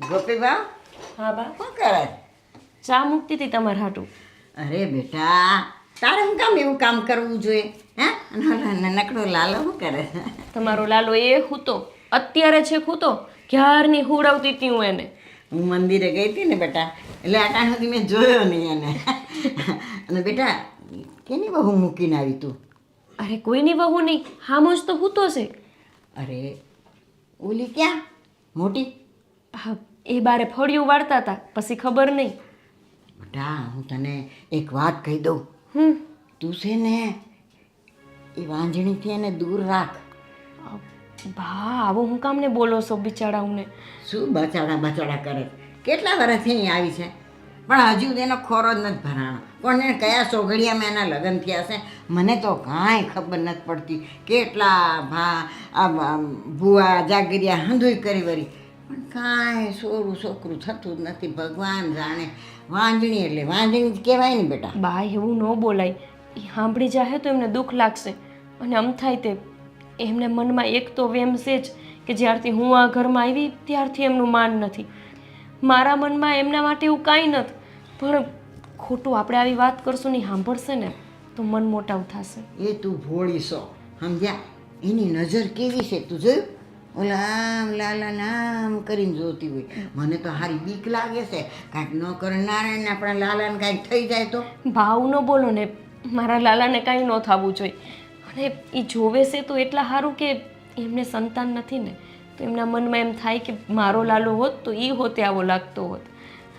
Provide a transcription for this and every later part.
ગોપીબા હા બા શું કરે? ચા મૂકતી હતી તમારા હાટું. અરે બેટા, તારે હું કામ એવું કામ કરવું જોઈએ? હે નકડો લાલો શું કરે? તમારો લાલો એ હૂતો અત્યારે છે હૂતો ક્યારની હુડાવતી હતી હું એને. હું મંદિરે ગઈ હતી ને બેટા, એટલે આટાણ સુધી મેં જોયો નહીં એને. અને બેટા, કેની બહુ મૂકીને આવી તું? અરે કોઈની વહુ નહીં, હામોજ તો હૂતો છે. અરે ઓલી ક્યાં મોટી? હા એ બારે ફળિયું વાળતા હતા, પછી ખબર નહીં. બેટા હું તને એક વાત કહી દઉં. તું છે ને એ વાંજણીથી એને દૂર રાખ. બા આવો હું કામ ને બોલો છો બિચારાઓને? શું બચાડા કરે? કેટલા વર્ષથી અહીં આવી છે પણ હજુ એનો ખોરો જ નથી ભરાણો. પણ એને કયા સોઘડિયામાં એના લગ્ન થયા છે મને તો કાંઈ ખબર નથી પડતી. કેટલા ભૂવા જાગરિયા હંધુય કરી વળી પણ કાંઈ છોકરું થતું જ નથી. ભગવાન જાણે. વાંજણી એટલે વાંજણી જ કહેવાય ને બેટા. બા એવું ન બોલાય. એ સાંભળી જાહે તો એમને દુઃખ લાગશે. અને આમ થાય તે એમને મનમાં એક તો વેમ છે જ કે જ્યારથી હું આ ઘરમાં આવી ત્યારથી એમનું માન નથી. મારા મનમાં એમના માટે એવું કાંઈ નથી, પણ ખોટું આપણે આવી વાત કરશું ને સાંભળશે ને તો મન મોટાવ થશે. એ તું ભોળી છો સમજ્યા? એની નજર કેવી છે તું જોયું? ઓલા આમ લાલા નામ કરીને જોતી હોય. મને તો હારી બીક લાગે છે કાંઈક ન કરનારાયણ આપણા લાલાને કાંઈક થઈ જાય તો. ભાવ ન બોલો ને, મારા લાલાને કાંઈ ન થવું જોઈએ. અને એ જોવે છે તો એટલા સારું કે એમને સંતાન નથી ને, તો એમના મનમાં એમ થાય કે મારો લાલો હોત તો એ હોતે આવો લાગતો હોત.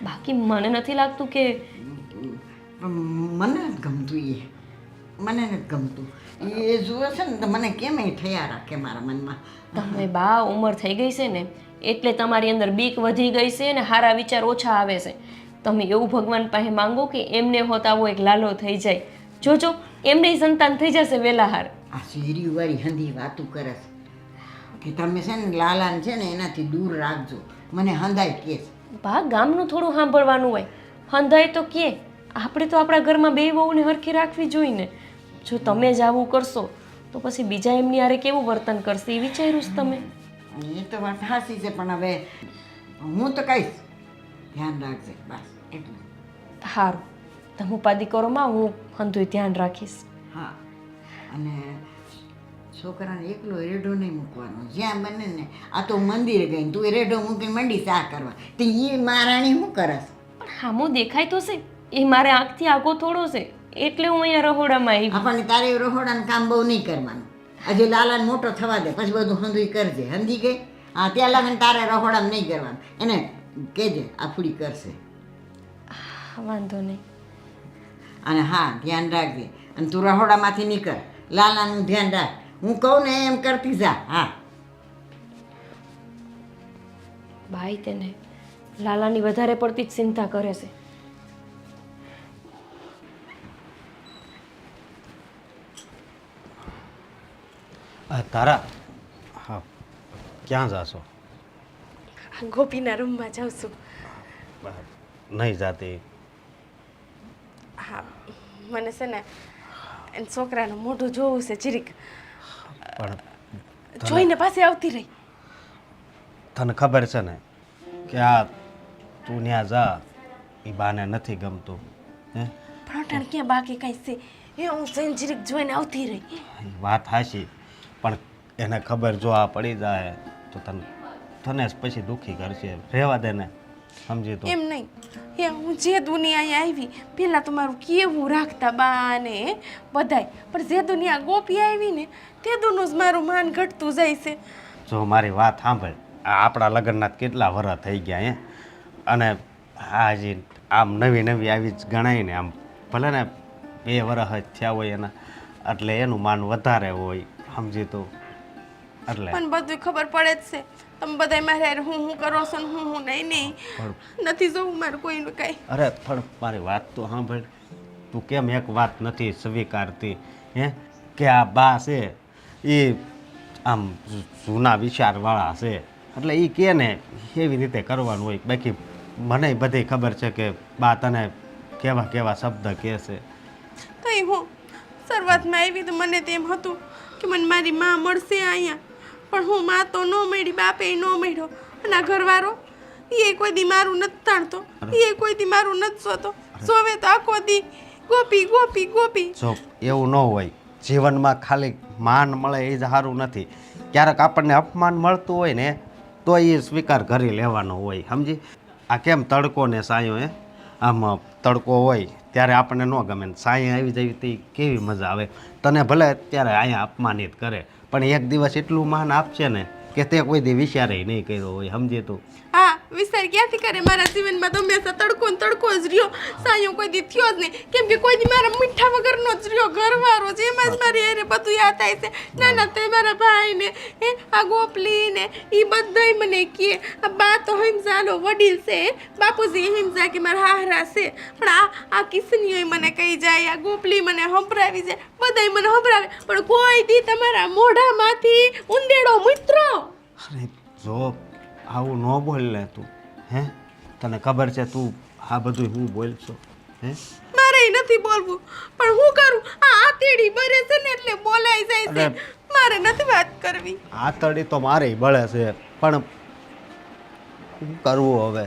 બાકી મને નથી લાગતું કે મને નથી ગમતું. મને નથી ગમતું. એ જુએ છે ને તો મને કેમ એ થયા રાખે મારા મનમાં. તમે બા ઉંમર થઈ ગઈ છે ને એટલે તમારી અંદર બીક વધી ગઈ છે ને સારા વિચાર ઓછા આવે છે. તમે એવું ભગવાન પાસે માંગો કે એમને હોત આવો એક લાલો થઈ જાય. જોજો એમને સંતાન થઈ જશે વેલા હાર. આ શેરી વાળી હંધી વાતું કરે છે કે તમે છે ને લાલાને છે ને એનાથી દૂર રાખજો. મને હંધાય કે છે. બા ગામનું થોડું સાંભળવાનું હોય. હંધાય તો કે આપણે તો આપણા ઘરમાં બે વહુને હરખી રાખવી જોઈએ ને. જો તમે જ આવું કરશો તો પછી બીજા એમની હારે કેવું વર્તન કરશે એ વિચાર્યું છે તમે? એ તો વાત સાચી છે પણ હવે હું તો કહીશ ધ્યાન રાખજે બસ એટલું. સારું તમે ઉપાધિ કરો માં, હું હંધુય ધ્યાન રાખીશ. હા અને છોકરાને એકલો રેઢો નહીં મૂકવાનો. જ્યાં બને ને આ તો મંદિરે ગઈ તું એ રેઢો મૂકીને મંડી ચા કરવા તો એ મહારાણી શું કરસ? પણ હામો દેખાય તો છે, એ મારે આંખથી આગો થોડો છે એટલે હું અહીંયા રહોડામાં આવી. આપણને તારે રહોડાનું કામ બહુ નહીં કરવાનું. હજી લાલાને મોટો થવા દે પછી બધું હંધુય કરજે. હંધી ગઈ? હા ત્યાં લાગે તારે રહોડામાં નહીં કરવાનું. એને કહેજે આફુડી કરશે. વાંધો નહીં. અને હા ધ્યાન રાખજે. અને તું રહોડામાંથી નીકળ. લાલાનું ધ્યાન રાખ. હું કહું ને એમ કરતી જા. હા ભાઈ તેને લાલાની વધારે પડતી જ ચિંતા કરે છે. તારા હા ક્યાં જાશો? ગોપીના રૂમમાં જાઉં છું. નહીં જાતી? હા મને છે ને એને છોકરાનું મોઢું જોવું છે જીરીક. પણ જોઈને પાસે આવતી રહી. તને ખબર છે ને કે આ તું ત્યાં જા એ બાને નથી ગમતું. હે પણ અટાણ ક્યાં બાકી કાંઈ છે એ હું જઈને જીરીક જોઈને આવતી રહી. વાત હાશી પણ એને ખબર જો આ પડી જાય તો તને જ પછી દુઃખી કરશે. રહેવા દે ને સમજી તો. એમ નહીં એ હું જે દુનિયાએ આવી પહેલાં તો મારું કેવું રાખતા બા ને બધાય, પણ જે દુનિયા ગોપી આવી ને તે દુનું જ મારું માન ઘટતું જાય છે. જો મારી વાત સાંભળ, આ આપણા લગ્નના કેટલા વરસ થઈ ગયા હે અને હાજી આમ નવી નવી આવી જ ગણાય ને. આમ ભલે ને 2 વરસ જ થયા હોય એના એટલે એનું માન વધારે હોય સમજી તો. એટલે પણ બધું ખબર પડે જ છે તમે બધા મારે હારે હું કરો છો ને હું નહીં નથી જોવું મારે કોઈનું કાંઈ. અરે પણ મારી વાત તો સાંભળ. તું કેમ એક વાત નથી સ્વીકારતી? હે કે આ બા છે એ આમ જૂના વિચારવાળા છે એટલે એ કે ને એવી રીતે કરવાનું હોય. બાકી મને બધી ખબર છે કે બા તને કેવા કેવા શબ્દ કહે છે. તઈ હું શરૂઆતમાં આવી તો મને તેમ હતું કે મને મારી માં મળશે અહીંયા, પણ હું માં તો ન મળી, બાપે ન મળ્યો અને આ ઘરવાળો એ કોઈ દી મારું નથી તાણતો, એ કોઈ દી મારું નથી જોતો. જોવે તો આખો દી ગોપી ગોપી ગોપી. જો એવું ન હોય, જીવનમાં ખાલી માન મળે એ જ સારું નથી. ક્યારેક આપણને અપમાન મળતું હોય ને તો એ સ્વીકાર કરી લેવાનો હોય, સમજી? આ કેમ તડકો ને સાયો આમ તડકો હોય ત્યારે આપણને ન ગમે ને સાંય આવી જાય તો કેવી મજા આવે. તને ભલે અત્યારે અહીંયા અપમાનિત કરે પણ એક દિવસ એટલું માન આપશે ને કે તે કોઈ દી વિચારે નહીં કર્યો હોય, સમજી તું? હા, વિચાર ક્યાંથી કરે? મારા જીવનમાં તો હંમેશા તડકો ને તડકો જ રહ્યો, સાયો કોઈ દી થયો જ નહીં. કેમ કે કોઈ દી મારા મીઠા વગરનો જ રહ્યો, ઘરવાળો છે. એમાં જ મારી હારે બધું યાદ થાય છે. નાના તે મારા ભાઈ ને આ ગોપલી ને એ બધાય મને કહે, આ બા તો હિમઝાનો વડીલ છે, બાપુજી હિમઝા કે મારા હારા છે. પણ આ કિસનીઓ મને કહી જાય, આ ગોપલી મને સંભળાવી જાય, બધાય મને સંભળાવે, પણ કોઈ દી તમારા મોઢામાંથી ઉંદેડો મિત્રો. અરે જો આવું ન બોલ ને તું, હે? તને ખબર છે તું આ બધું હું બોલશો, હે? મારે નથી બોલવું, પણ હું કરું? આ આતેડી બરે છે ને એટલે બોલાઈ જાય છે. મારે નથી વાત કરવી. આતડી તો મારે બળે છે પણ શું કરવું હવે?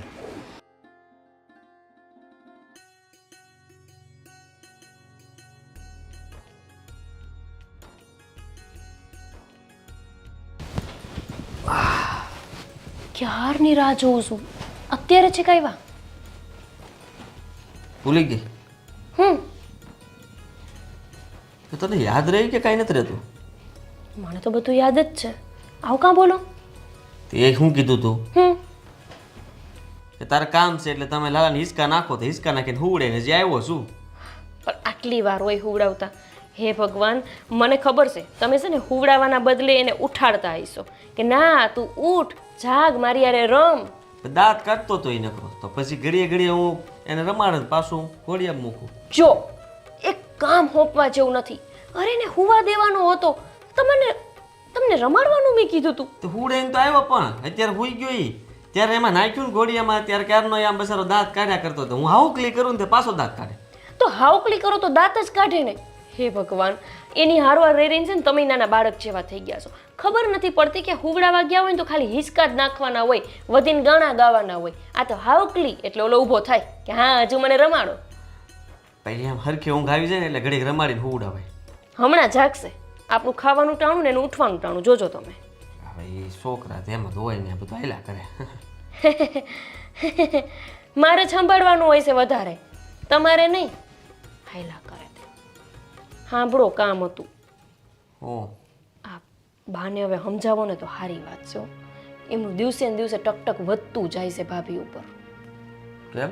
ક્યારની રાહ જોઉં છું, અત્યારે છે કઈ વા? ભૂલી ગઈ? તો તને યાદ રહી કે કાંઈ નથી રહેતું? મને તો બધું યાદ જ છે. આવું કાં બોલો? તે શું કીધું તું હમ કે તારે કામ છે એટલે તમે લાલાને હિસકા નાખો તો હિસકા નાખીને હુવડે ને જે આવ્યો શું? પણ આટલી વાર હોય હુવડાવતા? હે ભગવાન, મને ખબર છે તમે છે ને હુવડાવવાના બદલે એને ઉઠાડતા હશો કે ના તું ઉઠ, જાગ, મારી યારે રમ. દાંત કાઢતો તો એ નકરો, તો પછી ઘડીએ ઘડીએ હું એને રમાડે પાછું ઘોડિયા મૂકું. જો એક કામ હોપવા જેવું નથી. અરે ને હુવા દેવાનો હતો, તમને રમાડવાનું મેં કીધું તું. તો હુવડે એમ તો આવ્યો પણ અત્યારે હુઈ ગયો ઈ ત્યારે એમાં નાખ્યું ને ઘોડિયામાં, ત્યારે ક્યારનો આમ બસારો દાંત કાઢ્યા કરતો હતો. હું હાવ ક્લિક કરું ને તે પાછો દાંત કાઢે. તો હાવકલી કરો તો દાંત જ કાઢે ને. હે ભગવાન, એની હારવાર રહી રહીને છે ને તમે નાના બાળક જેવા થઈ ગયા છો. ખબર નથી પડતી કે હુવડાવા ગયા હોય ને તો ખાલી હિસકા જ નાખવાના હોય, વધીને ગાણા ગાવાના હોય. આ તો હાવકલી એટલે ઓલો ઊભો થાય કે હા હજુ મને રમાડો. પછી આમ હરખી ઊંઘ આવી જાય ને એટલે ઘડીક રમાડીને હુવડાવાય. હમણાં જાગશે. આપણું ખાવાનું ટાણું ને એનું ઉઠવાનું ટાણું, જોજો તમે. હવે એ છોકરા તેમ જ હોય ને બધું હાલ્યા કરે. મારે સંભાળવાનું હોય છે વધારે, તમારે નહીં. હાયલા કરે તે. સાંભળો, કામ હતું. ઓ આ બાને હવે સમજાવો ને તો સારી વાત છે. એમનું દિવસે ને દિવસે ટકટક વધતું જાય છે ભાભી ઉપર. કેમ?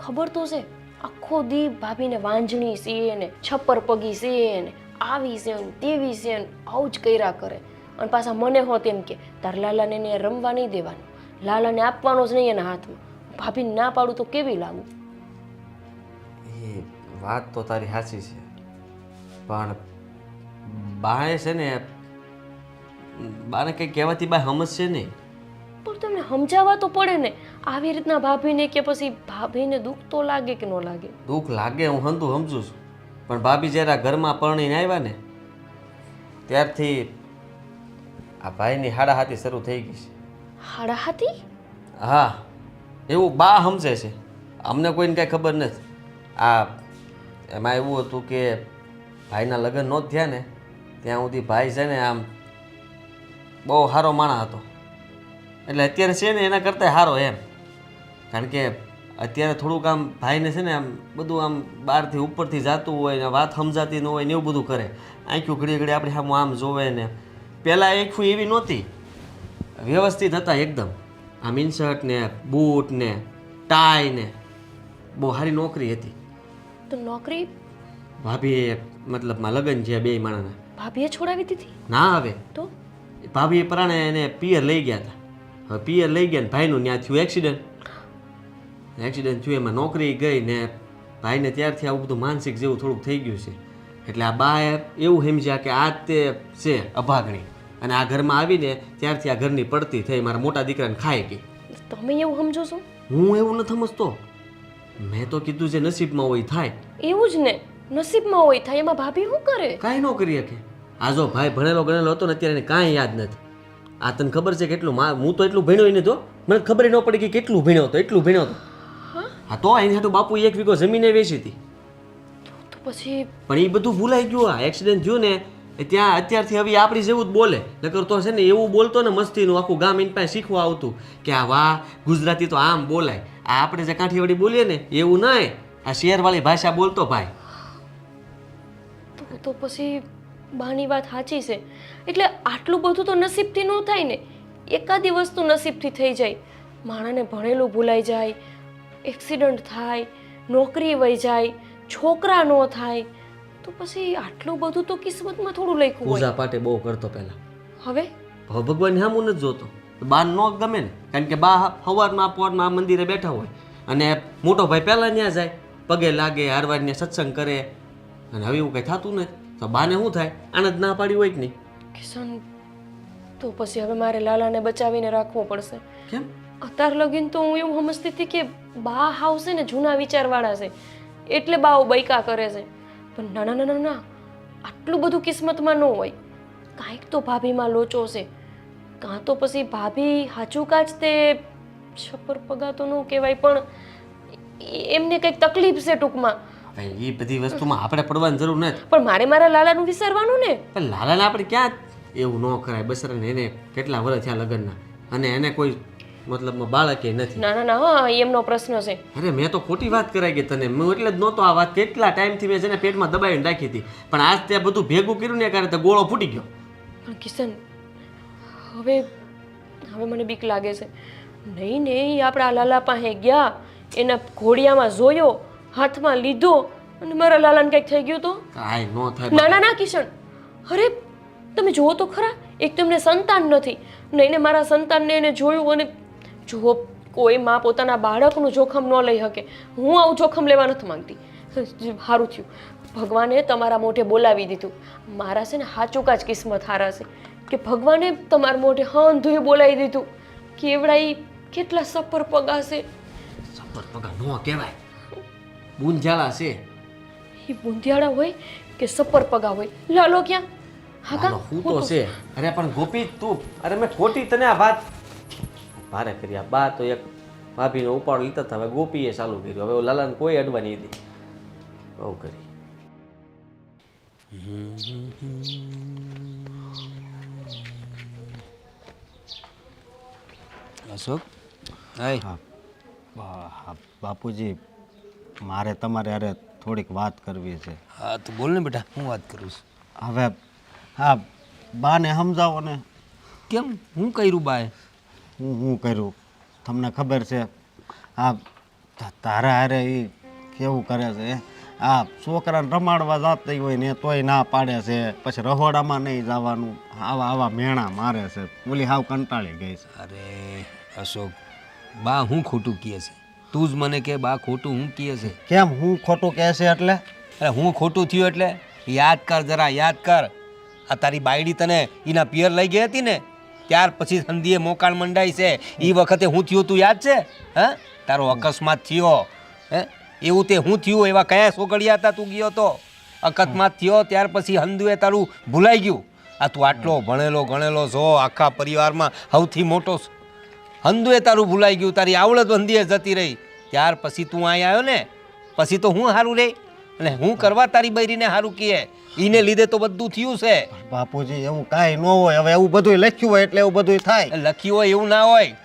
ખબર તો છે, આખો દી ભાભીને વાંજણી છે ને છપ્પર પગી છે ને આવી છે ને તેવી છે ને આવું જ કર્યા કરે. અને પાછા મને હોત એમ કે તાર લાલાને એને રમવા નહીં દેવાનું, લાલાને આપવાનો જ નહીં એના હાથમાં. ભાભીને ના પાડું તો કેવી લાગુ? એ વાત તો તારી સાચી છે, પણ બાએ છે ને બાને કંઈ કહેવાથી બા સમજશે નહીં. પણ તમને સમજાવવા તો પડે ને. આવી રીતના ભાભીને કે પછી ભાભીને દુઃખ તો લાગે કે ન લાગે? દુઃખ લાગે, હું સમજુ છું, પણ ભાભી જ્યારે આ ઘરમાં પરણીને આવ્યા ને ત્યારથી આ ભાઈની હાડાહાતી શરૂ થઈ ગઈ છે. હાડાહાતી? હા, એવું બા સમજે છે, અમને કોઈને કાંઈ ખબર નથી. આ એમાં એવું હતું કે ભાઈના લગ્ન નહોત થયા ને ત્યાં સુધી ભાઈ છે ને આમ બહુ સારો માણસ હતો. એટલે અત્યારે છે ને એના કરતાં સારો એમ, કારણ કે અત્યારે થોડુંક આમ ભાઈને છે ને આમ બધું આમ બહારથી ઉપરથી જતું હોય ને વાત સમજાતી ન હોય ને એવું બધું કરે. આંખ્યું ઘડી ઘડી આપણી સામે આમ જોવે ને. પહેલાં આંખું એવી નહોતી, વ્યવસ્થિત હતા એકદમ. આમ ઇન્શર્ટ ને બૂટ ને ટાઈ ને બહુ સારી નોકરી હતી. તો નોકરી ભાભીએ મતલબમાં લગ્ન છે બે માણસના. ભાભીએ છોડાવી દીધી? ના આવે તો ભાભીએ પરાણે એને પિયર લઈ ગયા હતા. હવે પિયર લઈ ગયા ને ભાઈનું ત્યાં થયું એક્સિડન્ટ. એક્સિડન્ટ થયું, એમાં નોકરી ગઈ ને ભાઈને ત્યારથી આવું બધું માનસિક જેવું થોડુંક થઈ ગયું છે. એટલે આ બાએ એવું સમજ્યા કે આ તે છે અભાગણી, અને આ ઘરમાં આવીને ત્યારથી આ ઘરની પડતી થઈ, મારા મોટા દીકરાને ખાઈ ગઈ. તમે એવું સમજો છો? હું એવું નથી સમજતો, મેં તો કીધું જે નસીબમાં હોય થાય. એવું જ ને, નસીબમાં હોય થાય. એમાં ભાભી શું કરે? કાંઈ ન કરી શકે. આ જો ભાઈ ભણેલો ગણેલો હતો ને અત્યારે એને કાંઈ યાદ નથી. આ તને ખબર છે કેટલું હું તો એટલું ભણ્યો નહીં તો મને ખબર ન પડી કે કેટલું ભણ્યો હતો એટલું ભણ્યો હતો. હા તો એની હાટુ બાપુ 1 વીઘો જમીને વેચી હતી. તો પછી પણ એ બધું ભૂલાઈ ગયું. આ એક્સિડન્ટ થયું ને એ ત્યાં અત્યારથી હવે આપણી જેવું જ બોલે. નકર તો છે ને એવું બોલતો ને મસ્તીનું આખું ગામ એની પાસે શીખવા આવતું કે આ વાહ ગુજરાતી તો આમ બોલાય. આ આપણે જે કાઠિયાવાડી બોલીએ ને એવું નહીં, આ શહેરવાળી ભાષા બોલતો ભાઈ. તો પછી બાની વાત સાચી છે. એટલે આટલું બધું તો નસીબથી ન થાય ને. એકાદી વસ્તુ નસીબથી થઈ જાય. માણાને ભણેલું ભૂલાઈ જાય, એક્સિડન્ટ થાય, નોકરી વહી જાય, છોકરા ન થાય, તો પછી આટલું બધું તો કિસ્મતમાં થોડું લખ્યું હોય. પૂજા પાઠે બહુ કરતો પહેલા. હવે ભગવાન સામું નથી જોતો. બા ન ગમે ને, કારણ કે બા સવારમાં પોરમાં મંદિરે બેઠા હોય અને મોટો ભાઈ પહેલાં ત્યાં જાય, પગે લાગે, હારવારને સત્સંગ કરે. અને હવે એવું કંઈ થતું નથી તો બાને શું થાય? આને જ ના પાડી હોય કે નહીં? કિશન, તો પછી હવે મારે લાલાને બચાવીને રાખવો પડશે. કેમ? અત્યાર લગીન તો હું એવું સમજતી હતી કે બા હાવશે ને જૂના વિચારવાળા છે એટલે બાઓ બૈકા કરે છે. પણ ના ના ના ના, આટલું બધું કિસ્મતમાં ન હોય. કાંઈક તો ભાભીમાં લોચો છે. કાં તો પછી ભાભી હાચું કાચ તે છપ્પર પગા તો ન કહેવાય, પણ એમને કંઈક તકલીફ છે ટૂંકમાં. એ બધી વસ્તુમાં આપણે પડવાની જરૂર નથી. પણ મારે મારા લાલાનું વિચારવાનું ને. પણ લાલાને આપણે ક્યાં એવું ન કરાય. બસરાને એને કેટલા વર્ષ થયા લગ્નના અને એને કોઈ મતલબમાં બાળકે નથી. ના ના ના, હા એમનો પ્રશ્ન છે. અરે મેં તો ખોટી વાત કરાઈ ગઈ તને. હું એટલે જ નહોતો આ વાત કેટલા ટાઈમથી મેં જેને પેટમાં દબાવીને રાખી હતી. પણ આજ ત્યાં બધું ભેગું કર્યું ને કારણ તો ગોળો ફૂટી ગયો. પણ કિશન, હવે હવે મને બીક લાગે છે. નહીં નહીં, આપણા લાલા પાસે ગયા, એના ઘોડિયામાં જોયો, હાથમાં લીધો અને મારા લાલાને કંઈક થઈ ગયું તો? કાંઈ ન થાય. ના ના ના કિશન, અરે તમે જુઓ તો ખરા. એક તમને સંતાન નથી, નહીં ને મારા સંતાનને એને જોયું. અને જુઓ, કોઈ માં પોતાના બાળકનું જોખમ ન લઈ શકે. હું આવું જોખમ લેવા નથી માંગતી. સારું થયું ભગવાને તમારા મોઢે બોલાવી દીધું. મારા છે ને હાચું કાચ કિસ્મત હારા છે કે ભગવાને તમારા મોઢે હંધુએ બોલાવી દીધું. કેવડાઈ કેટલા સપર પગા છે. સપર પગા ન કહેવાય, બુંજાળા છે. એ બુંધિયાળા હોય કે સપર પગા હોય? લાલો ક્યાં? હા કા હું તો છે. અરે પણ ગોપી તું, અરે મેં ખોટી તને આ વાત ભારે કરી. આ બા તો એક ભાભીનો ઉપાડો લીધા હતા, હવે ગોપીએ ચાલુ કર્યું. હવે લાલાને કોઈ અડવાની હતી. બહુ કરી. અશોક, હાય. હા બાપુજી, મારે તમારે અરે થોડીક વાત કરવી છે. હા તો બોલ ને બેટા, હું વાત કરું છું. હવે હા, બાને સમજાવો ને. કેમ, હું કર્યું બાએ? હું કર્યું તમને ખબર છે. આ તારા હારે એ કેવું કરે છે. આ છોકરાને રમાડવા જતી હોય ને તોય ના પાડે છે. પછી રહોડામાં નહીં જવાનું, આવા આવા મેણા મારે છે. બોલી હાવ કંટાળી ગઈ છે. અરે અશોક, બા હું ખોટું કહે છે? તું જ મને કે બા ખોટું હું કહે છે? કેમ હું ખોટું કહે છે એટલે? અરે હું ખોટું થયું એટલે યાદ કર, જરા યાદ કર. આ તારી બાયડી તને એના પિયર લઈ ગઈ હતી ને, ત્યાર પછી સંધીએ મોકાણ મંડાઈ છે. એ વખતે હું થયું તું યાદ છે? હા, તારો અકસ્માત થયો. હે, એવું તે હું થયું? એવા કયા સોગડિયા હતા તું ગયો તો? અકસ્માત થયો ત્યાર પછી હંધુએ તારું ભૂલાઈ ગયું. આ તું આટલો ભણેલો ગણેલો છો, આખા પરિવારમાં સૌથી મોટો હંધુએ તારું ભૂલાઈ ગયું. તારી આવડત હંધીએ જતી રહી. ત્યાર પછી તું અહીં આવ્યો ને, પછી તો હું સારું રહી અને હું કરવા તારી બૈરીને સારું કહે. એને લીધે તો બધું થયું છે. બાપુજી એવું કાંઈ ન હોય. હવે એવું બધું લખ્યું હોય એટલે એવું બધું થાય. લખ્યું હોય એવું ના હોય.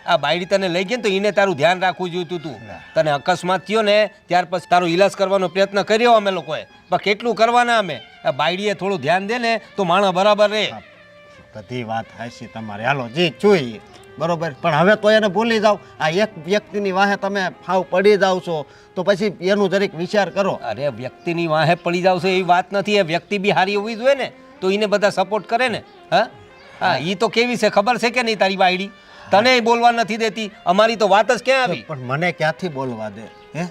આ બાયડી તને લઈ ગઈ ને તો એને તારું ધ્યાન રાખવું જોઈતું તું. તને અકસ્માત થયો ને ત્યાર પછી તારો ઈલાજ કરવાનો પ્રયત્ન કર્યો અમે લોકોએ, પણ કેટલું કરવાના અમે. આ બાયડીએ થોડું ધ્યાન દે ને તો માણસ બરાબર રહે. બધી વાત હાચી તમારે. હાલો જી જોઈએ બરોબર, પણ હવે તો એને ભૂલી જાઓ. આ એક વ્યક્તિની વાહે તમે ફાવ પડી જાવ છો તો પછી એનું જરીક વિચાર કરો. અરે વ્યક્તિની વાહે પડી જાવ છો એવી વાત નથી. એ વ્યક્તિ બી હારી હોવી જોઈએ ને, તો એને બધા સપોર્ટ કરે ને. હા હા, એ તો કેવી છે ખબર છે કે નહીં તારી બાયડી? તને બોલવા નથી દેતી. અમારી તો વાત જ ક્યાં આવી? પણ મને ક્યાંથી બોલવા દે? હે,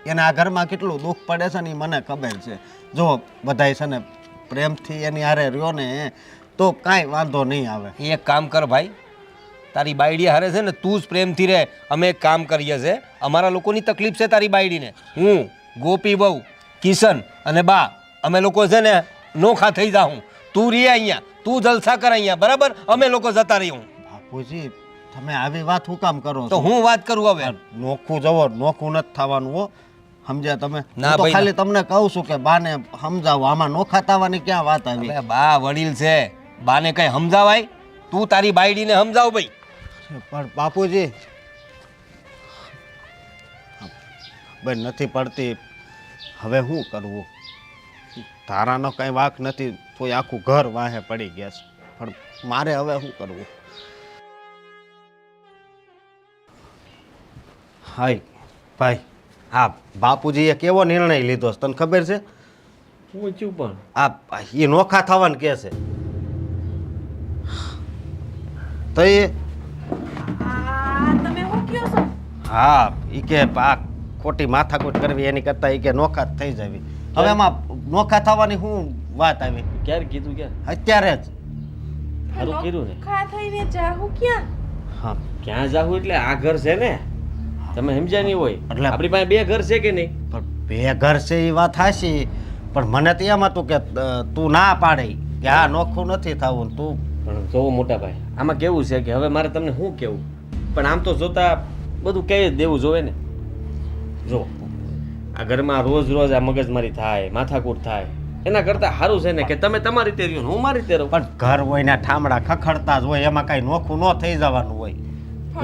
એને આ ઘરમાં કેટલું દુઃખ પડે છે ને એ મને ખબર છે. જો બધાય છે ને પ્રેમથી એની હારે રહ્યો ને તો કાંઈ વાંધો નહીં આવે. એક કામ કર ભાઈ, તારી બાયડી હારે છે ને તું જ પ્રેમથી રહે. અમે એક કામ કરીએ છીએ, અમારા લોકોની તકલીફ છે તારી બાયડીને. હું, ગોપી બહુ, કિશન અને બા, અમે લોકો છે ને નોખા થઈ જાઉં. તું રહે અહીંયા, તું જલસા કર અહીંયા, બરાબર? અમે લોકો જતા રહીએ. બાપુજી તમે આવી વાત શું કામ કરો તો છો? હું વાત કરું હવે. નોખું જવો, નોખું નથી થવાનું હો, સમજ્યા તમે? ના હું તો ભાઈ, ખાલી તમને કહું છું કે બાને સમજાવો, આમાં નોખા થવાની ક્યાં વાત આવી? હવે બા વડીલ છે, બાને કઈ સમજાવાય? તું તારી બાયડીને સમજાવ ભાઈ. પણ બાપુજી બેન નથી પડતી, હવે શું કરવું? તારાનો કઈ વાંક નથી, તોય આખું ઘર વાહે પડી ગયા છે, પણ મારે હવે શું કરવું? હાય ભાઈ, હા બાપુજીએ કેવો નિર્ણય લીધો છે તને ખબર છે? હું છું પણ આ એ નોખા થવાનું કે છે તો એ તમે શું કહો છો? હા એ કે આ ખોટી માથાકૂટ કરવી એની કરતાં એ કે નોખા જ થઈ જવી. હવે એમાં નોખા થવાની શું વાત આવી? ક્યારે કીધું ક્યાં? અત્યારે જ. સારું કર્યું ને. ખા થઈને જાહું ક્યાં? હા ક્યાં જાવું એટલે આ ઘર છે ને, તમે સમજ્યા નહીં હોય. એટલે- આપણી પાસે બે ઘર છે કે નહીં? પણ બે ઘર છે એ વાત હાશી, પણ મને તો એમ હતું કે તું ના પાડે કે હા નોખું નથી થવું ને તું. પણ જોવો મોટા ભાઈ, આમાં કેવું છે કે હવે મારે તમને શું કેવું, પણ આમ તો જોતા બધું કહી જ દેવું જોવે ને. જો આ ઘરમાં રોજ રોજ આ મગજમારી થાય, માથાકૂટ થાય, એના કરતાં સારું છે ને કે તમે તમારી રીતે રહ્યો ને હું મારી રીતે રહું. પણ ઘર હોય ને ઠામડા ખખડતા જ હોય, એમાં કાંઈ નોખું ન થઈ જવાનું હોય.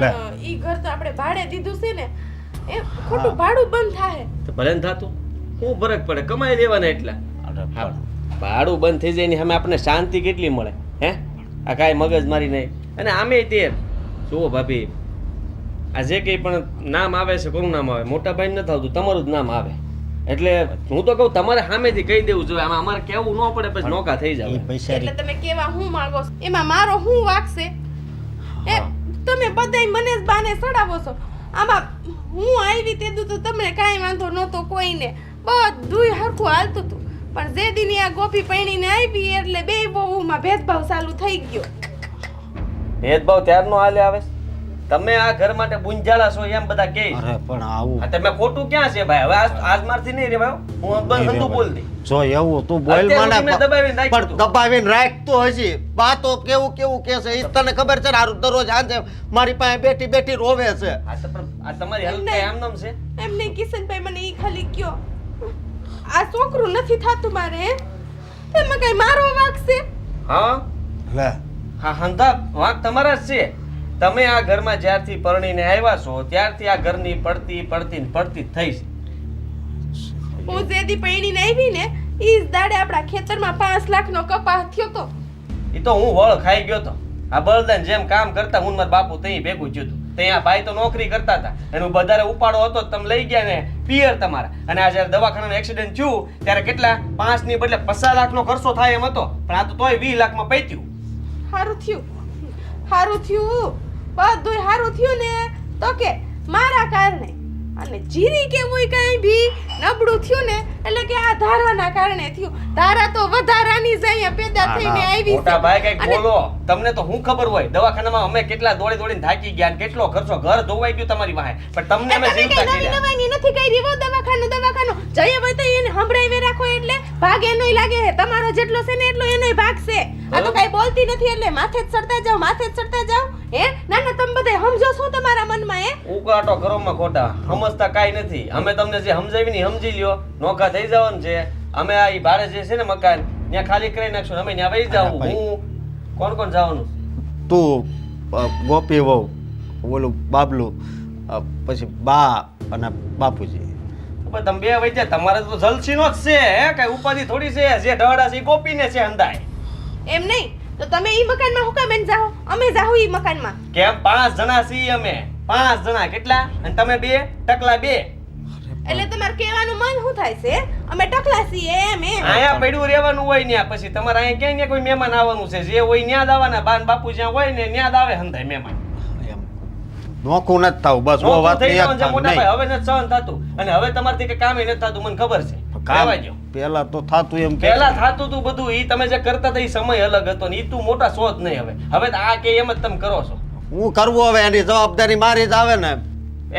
લે. પણ ઈ ઘર તો આપણે ભાડે દીધું છે ને, એ ખોટું ભાડું બંધ થાય. તો ભલે ને થાતું, શું ફરક પડે, કમાઈ લેવાના એટલા. અરે હા, પણ ભાડું બંધ થઈ જાય ને સામે આપણને શાંતિ કેટલી મળે હે? આ કાંઈ મગજમારી નહીં. અને આમે તે જુઓ ભાભી, આ જે કંઈ પણ નામ આવે છે, કોનું નામ આવે? મોટા ભાઈ નથી આવતું, તમારું જ નામ આવે. એટલે હું તો કહું તમારે સામેથી કહી દેવું જોઈએ, આમાં અમારે કહેવું ન પડે, પછી નોકા થઈ એ જાય. પૈસા એટલે તમે કેવા હું માંગો છો? એમાં મારો હું વાંક છે? એ તમે બધાય મને જ બાને સડાવો છો. આમાં હું આવી તે તો તમને કાંઈ વાંધો નહોતો કોઈને, બધુંય હરખું હાલતું હતું. પણ જે દીની આ ગોપી પૈણીને આવી એટલે બે બહુમાં ભેદભાવ ચાલુ થઈ ગયો. ભેદભાવ ત્યારનો હાલે આવે છે. તમે આ ઘર માટે બુંજાળા છો એમ બધા કહે છે. અરે પણ આવું આ તમે ખોટું ક્યાં છે ભાઈ? હવે આજ મારથી નહીં રે ભાઈ, હું બંધ હતું બોલ દે. જો એવું તું બોલ અત્યાર મને સુધી મેં દબાવીને રાખ્યું પણ હતું. દબાવીને રાખતો હજી બાતો કેવું કેવું કે છે એ તને ખબર છે ને? હારું દરરોજ સાંજે મારી પાસે બેઠી બેઠી રોવે છે. આ તો પણ આ તમારી હેલ્પ કઈ આમ નામ છે? એમ નહીં કિશનભાઈ, મને ઈ ખાલી કયો, આ છોકરું નથી થાતું મારે, એમાં કઈ મારો વાંક છે? હા લે હા, હંધા વાંક તમારા જ છે. તમે આ ઘરમાં જ્યારથી પરણીને આવ્યા છો ત્યારથી આ ઘરની પડતી પડતી ને પડતી જ થઈ છે. હું જેદી પૈણીને આવી ને ઈ જ દાડે આપણા ખેતરમાં 5 લાખનો કપાસ થયો તો. એ તો હું વળ ખાઈ ગયો તો. આ બળદાન જેમ કામ કરતા હું ને મારા બાપુ ત્યાં ભેગું થયું હતું. ત્યાં ભાઈ તો નોકરી કરતા હતા, એનું વધારે ઉપાડો હતો, તમે લઈ ગયા ને પિયર તમારા. અને આ જ્યારે દવાખાનાનું એક્સિડન્ટ થયું ત્યારે કેટલા 5 ની બદલે 50 લાખનો ખર્ચો થાય એમ હતો, પણ આ તો તોય 20 લાખમાં પૈત્યું. હારું થયું, હારું થયું, બધુંય હારું થયું ને તો કે મારા કારણે. અને જીરી કે કોઈ કાંઈ ભી નબળું થયું ને એટલે કે આ ધારાના કારણે થયું. ધારા તો વધારાની જ અહીંયા પેદા થઈને આવી મોટા ભાઈ કઈક અને બોલો. તમને તો શું ખબર હોય, દવાખાનામાં અમે કેટલા દોડી દોડીને થાકી ગયા, ને કેટલો ખર્ચો, ઘર ધોવાઈ ગયું તમારી વાહે, પણ તમને અમે તમે જીવતા કઈ નવી કર્યા. નવાઈની નથી કરી હો. દવાખાનું જઈએ હોય તો એને સંભળાવી રાખો એટલે ભાગ એનોય લાગે છે. તમારો જેટલો છે ને એટલો એનોય ભાગ છે. આ તો કઈ બોલતી નથી એટલે માથે જ ચડતા જાવ, માથે જ ચડતા જાવ. હે ના ના, તમે બધા સમજો છો તમારા મનમાં? હે ઉકાટો ઘરોમાં ખોટા સમજતા કાંઈ નથી. અમે તમને જે સમજાવી ને સમજી લ્યો, નોખા થઈ જવાનું છે. અમે આ ઈ ભાડે જે છે ને મકાન ત્યાં ખાલી કરી નાખશું, અમે ત્યાં વહી જાવ. ભાઈ. હું કોણ કોણ જવાનું? તું ગોપી વહુ, ઓલું બાબલું, પછી બા અને બાપુજી. પણ તમે બે વહી જાય, તમારે તો જલસીનો જ છે. હે કઈ ઉપાધિ થોડી છે? જે ઢળા છે એ ગોપીને છે અંધાય. એમ નહીં તો તમે ઈ મકાનમાં હું કામ જાઓ? અમે જાહુ ઈ મકાનમાં. કેમ 5 જણા છીએ અમે, 5 જણા. કેટલા? અને તમે 2 ટકલા 2. એટલે તમારે કહેવાનું મન શું થાય છે? અમે ટકલા છીએ એમ એમ. અહીંયા પડ્યું રહેવાનું હોય ને, પછી તમારે અહીંયા ક્યાંય ને કોઈ મહેમાન આવવાનું છે, જે હોય ન્યા જ આવવાના. બાન બાપુ જ્યાં હોય ને ન્યા જ આવે હંધાય મહેમાન. એમ નોખું નથી થવું, બસ ઓ નોખું વાત થઈ નહીં. જવાનું છે મોટા ભાઈ, હવે નથી સહન થતું. અને હવે તમારથી કઈ કામે નથી થતું, મને ખબર છે. રહેવા દ્યો. પેલા તો થાતું એમ કે પહેલા થાતું તું બધું, ઈ તમે જે કરતા હતા ઈ સમય અલગ હતો ને ઈ તું મોટા શોધ નહીં. હવે તો આ કે એમ જ તમે કરો છો. હું કરવું હવે એની જવાબદારી મારી જ આવે ને.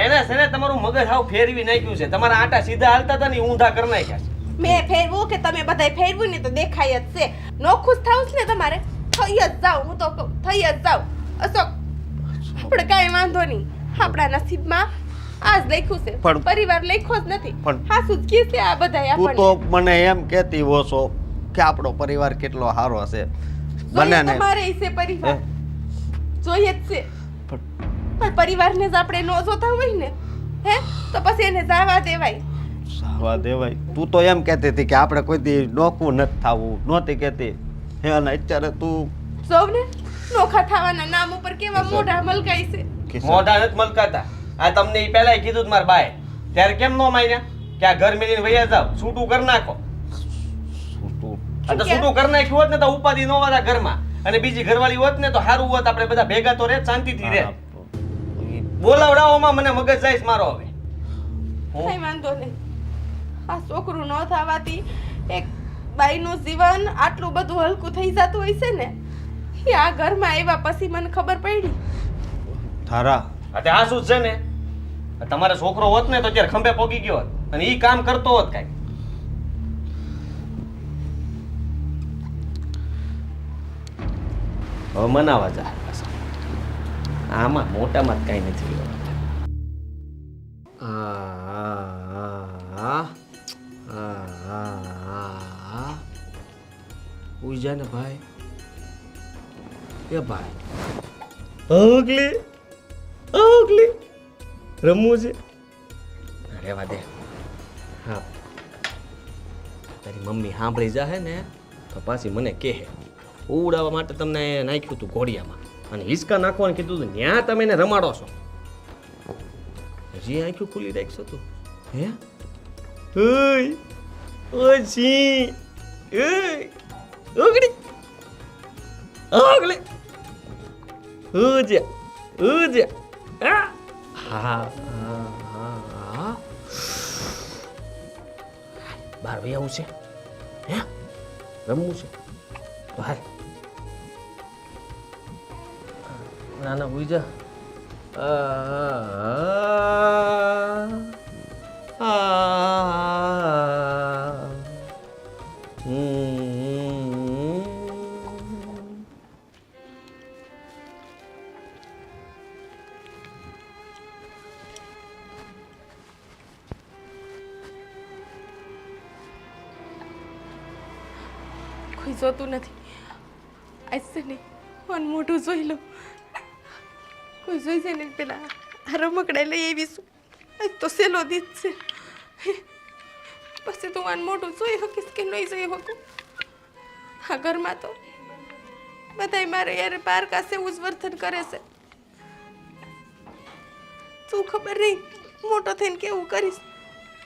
એને છે ને તમારું મગજ હાવ ફેરવી નાખ્યું છે. તમારા આટા સીધા હાલતા હતા ને ઈ ઊંધા કરી નાખ્યા છે. મેં ફેરવું કે તમે બધાય ફેરવું ને તો દેખાય જ છે. નોખું જ થાવું છે ને તમારે થઈ જ જાવ, હું તો કહું થઈ જ જાવ. અશોક, આપણે કાંઈ વાંધો નહીં, આપણા નસીબમાં આ જ લખ્યું છે, પણ- પરિવાર લખ્યો જ નથી. પણ- હા શું કે છે આ બધા તું તો આપણને મને એમ કહેતી હો છો કે આપણો પરિવાર કેટલો સારો હશે જોઈએ બંનેને તમારે છે પરિવાર, જોઈએ જ છે, પણ પણ પરિવારને જ આપણે ન જોતા હોય ને, હે, તો પછી એને જવા દેવાય. સાવા દેવાય. તું તો એમ કહેતી હતી કે આપણે કોઈ દી નોખું નથી થવું, નહોતી કહેતી. હે, અને અત્યારે તું જોવ ને નોખા થવાના નામ ઉપર કેવા મોઢા મલકાય છે. કિસ્સા- મોઢા નથી મલકાતા. આ તમને ઈ પહેલાય કીધું મારા બાએ, ત્યારે કેમ નો માન્યા કે આ ઘર મેલીને વૈયા જાવ, છૂટું કરી નાખો. તું આ તો છૂટું કરી નાખ્યું હોત ને તો ઉપાધિ નો હોત આ ઘરમાં, અને બીજી ઘરવાળી હોત ને તો સારું હોત, આપણે બધા ભેગા તો રે, શાંતિથી રે. બોલાવડાવોમાં મને મગજ જાય છે મારો હવે. કઈ વાંધો નહીં, આ છોકરું ન થવાથી એક બાઈનું જીવન આટલું બધું હલકું થઈ જતું હોય છે ને, એ આ ઘરમાં આવ્યા પછી મને ખબર પડી. તારા આ તે આ શું છે ને, આ તમારો છોકરો હોત ને તો અત્યારે ખંભે પોગી ગયો હોત અને ઈ કામ કરતો હોત કાંઈ. હવે મનાવા જા. આમાં મોટામાં જ કાંઈ નથી રહ્યું. ઉઈ જા ને ભાઈ. એ ભાઈ ઓગલી ઓગલી રમવું છે. રહેવા દે. હા, તારી મમ્મી સાંભળી જાહે ને તો પાછી મને કહે ઉડાવવા માટે તમને નાખ્યું હતું ઘોડિયામાં અને હિંચકા નાખવાનું કીધું હતું, ત્યાં તમે એને રમાડો છો. હજી આંખ્યું ખુલ્લી રાખશો તું? હે ઓય ઓય જી ઓય ઓગડી ઓગલી ઉજે ઉજે. હા હા હા હા. બહાર ભાઈ આવું છે, હે રમવું છે તો હાલ. ના ના ઉઈ જા. કોઈ જોતું નથી, આજ છે ને મન મોઢું જોઈ લો, કોઈ જોઈ છે ને પેલા આ રમકડા લઈ આવીશું. આજ તો સેલો દીધ છે, પછી તું આન મોઢું જોઈ શકીશ કે નહીં જોઈ શકું. આ ઘરમાં તો બધાય મારે યાર પાર કાસે એવું જ વર્તન કરે છે. તું ખબર નહીં મોટો થઈને કેવું કરીશ.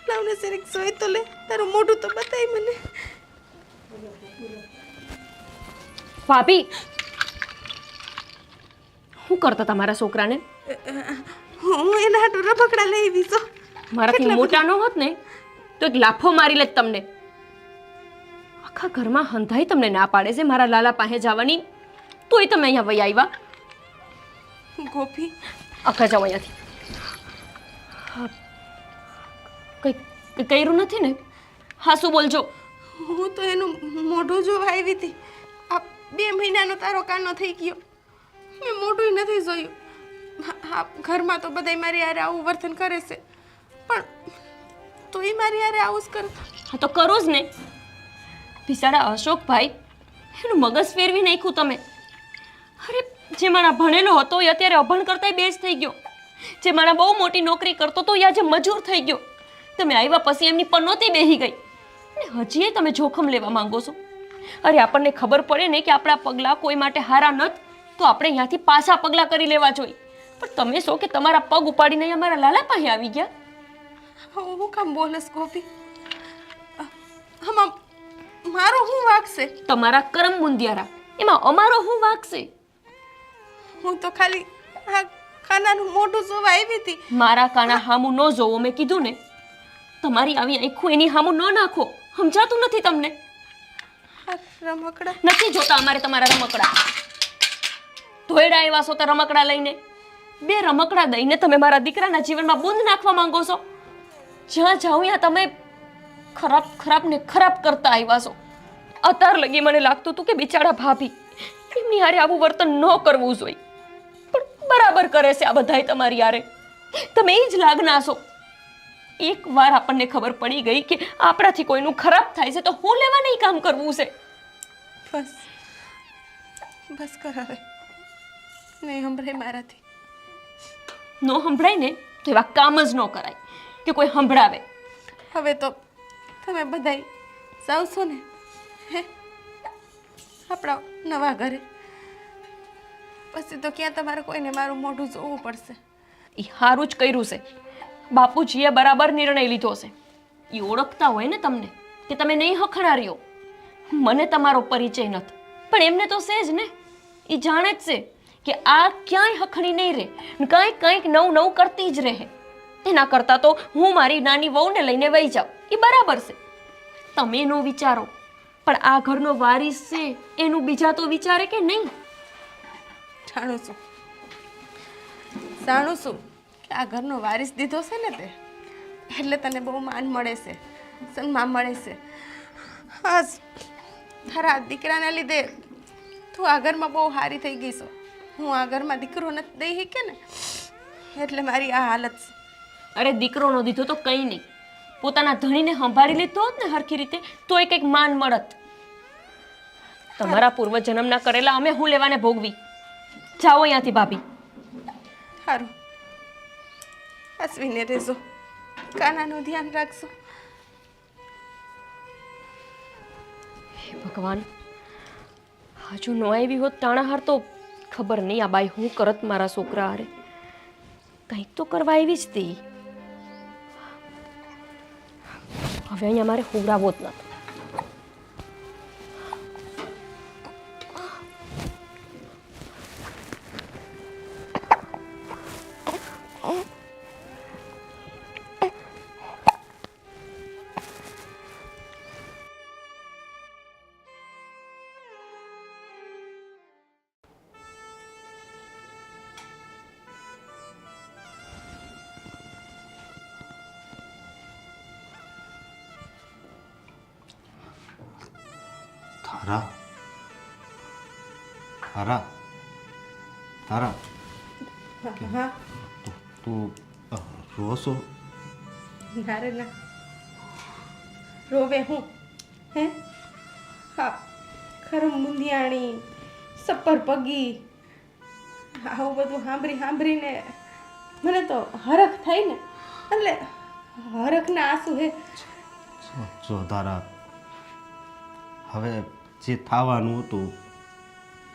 લાવને સરીક જોઈ તો લે, તારું મોઢું તો બતાય મને. ભાભી, શું કરતા તમારા છોકરાને? હું એના હાટુ રમકડા લઈ આવી છું. મારાથી મોટા ન હોત ને તો એક લાફો મારી લેત તમને. આખા ઘરમાં હંધાઈ તમને ના પાડે છે મારા લાલા પાસે જવાની, તોય તમે અહીંયા વહી આવ્યા. ગોપી, આખા જાઓ અહીંયાથી. હા, કંઈ કર્યું નથી ને? હા, શું બોલજો? હું તો એનું મોઢું જોવા આવી હતી. આ 2 મહિનાનો તારો કાનો થઈ ગયો, મેં મોઢું નથી જોયું. હા, ઘરમાં તો બધાય મારી હારે આવું વર્તન કરે છે, પણ તોય મારી હારે આવું જ કરે. હા તો કરો જ ને. બિચારા અશોકભાઈ, એનું મગજ ફેરવી નાખ્યું તમે. અરે, જે મારા ભણેલો હતો એ અત્યારે અભણ કરતાંય બેજ થઈ ગયો. જે મારા બહુ મોટી નોકરી કરતો હતો એ આજે મજૂર થઈ ગયો. તમે આવ્યા પછી એમની પનોતી બેહી ગઈ અને હજી તમે જોખમ લેવા માંગો છો. અરે, આપણને ખબર પડે ને કે આપણા પગલાં કોઈ માટે હારા નત તો આપણે અહીંયાથી પાછા પગલાં કરી લેવા જોઈએ. પણ તમે શું કે તમારા પગ ઉપાડીને અહીંયા મારા લાલા પાસે આવી ગયા? હું કામ બોલસ ગોપી? આમાં મારો શું વાંક છે? તમારા કરમ મુંદિયારા, એમાં અમારો શું વાંક છે? હું તો ખાલી આ ખાનાનું મોઢું જોવા આવી હતી. મારા કાના હામું ન જોવો, મેં કીધું ને. તમારી આવી આંખું એની હામું ન નાખો, સમજાતું નથી તમને? આ રમકડા નથી જોતા અમારે તમારા રમકડા. ધોયડા એવા છો તો રમકડા લઈને 2 રમકડા દઈને તમે મારા દીકરાના જીવનમાં બૂંદ નાખવા માંગો છો. જ્યાં જાઉં ત્યાં તમે ખરાબ ને ખરાબ કરતા આવ્યા છો. અત્યાર લગી મને લાગતું હતું કે બિચારા ભાભી એમની હારે આવું વર્તન ન કરવું જોઈએ, પણ બરાબર કરે છે આ બધાય તમારી હારે. તમે એ જ લાગના છો. એકવાર આપણને ખબર પડી ગઈ કે આપણાથી કોઈનું ખરાબ થાય છે તો હું લેવા નહીં કામ કરવું છે. બસ બસ કર હવે, નહીં સંભળાય મારાથી. ન સંભળાય ને તો એવા કામ જ ન કરાય કે કોઈ સંભળાવે. હવે તો તમે બધાય જાવશો ને હે આપણા નવા ઘરે, પછી તો ક્યાં તમારે કોઈને મારું મોઢું જોવું પડશે. એ સારું જ કર્યું છે. બાપુજીએ બરાબર નિર્ણય લીધો છે. એ ઓળખતા હોય ને તમને કે તમે નહીં હખણાર્યો. મને તમારો પરિચય નથી, પણ એમને તો છે જ ને. એ જાણે જ છે કે આ ક્યાંય હખણી નહીં રહે, કાંઈક કાંઈક નવું નવું કરતી જ રહે. એના કરતાં તો હું મારી નાની વહુને લઈને વહી જાઉં, એ બરાબર છે. તમે એનો વિચારો, પણ આ ઘરનો વારીસ છે એનું બીજા તો વિચારે કે નહીં. જાણું છું કે આ ઘરનો વારીસ દીધો છે ને તે, એટલે તને બહુ માન મળે છે, સન્માન મળે છે. બસ તારા દીકરાના લીધે તું આ ઘરમાં બહુ સારી થઈ ગઈ છો. હું આ ઘરમાં દીકરો નથી દઈ શીખે ને, એટલે મારી આ હાલત છે. અરે દીકરો નો દીધો તો કંઈ નહીં, પોતાના ધણીને સંભાળી લીધો હોત ને હરખી રીતે તોય કંઈક માન મળત. તમારા પૂર્વજન્મના કરેલા અમે હું લેવાને ભોગવી. જાઓ અહીંયાથી ભાભી. સારું, અશ્વિને રહેજો, કાનાનું ધ્યાન રાખજો. હે ભગવાન, હજુ ન આવી હોત તાણાહાર તો ખબર નહીં આ બાઈ હું કરત મારા છોકરા હારે. કંઈક તો કરવા આવી જ હતી. હવે અહીંયા મારે હુવડાવો જ નતો. તારા તારા તારા હા તું રોશો? ના રે ના, રોવે હું હે? હા, ખરું મુંદિયાણી, સપર પગી, આવું બધું સાંભળીને મને તો હરખ થાય ને, એટલે હરખના આંસુ હે. જો તારા, હવે જે થવાનું હતું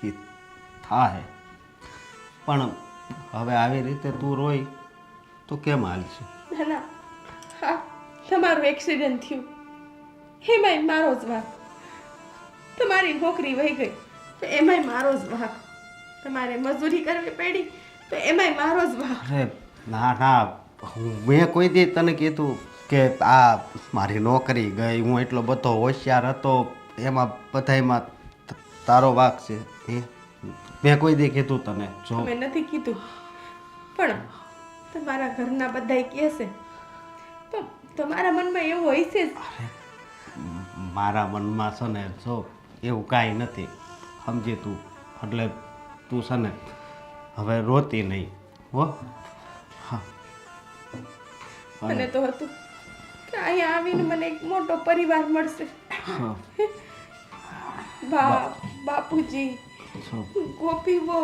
એ થાય, પણ હવે આવી રીતે તું રોઈ તો કેમ હાલશે? ના ના, હા તમારું એક્સિડન્ટ થયું એમાંય મારો જ વાંક, તમારી નોકરી વહી ગઈ તો એમાંય મારો જ વાંક, તમારે મજૂરી કરવી પડી તો એમાંય મારો જ વાંક. અરે ના ના, મેં કોઈ દી તને કીધું કે આ મારી નોકરી ગઈ, હું એટલો બધો હોશિયાર હતો, એમાં બધાયમાં તારો વાંક છે એ મેં કોઈ દી કીધું તને? જો મેં નથી કીધું, પણ તમારા ઘરના બધાય કહે છે તો તમારા મનમાં એવું હોય છે જ. મારા મનમાં છે ને જો એવું કાંઈ નથી, સમજી તું. એટલે તું છે ને હવે રોતી નહીં હો. હા, મને તો હતું કે અહીંયા આવીને મને એક મોટો પરિવાર મળશે. હા, બાપુજી, જો ગોપી બહુ,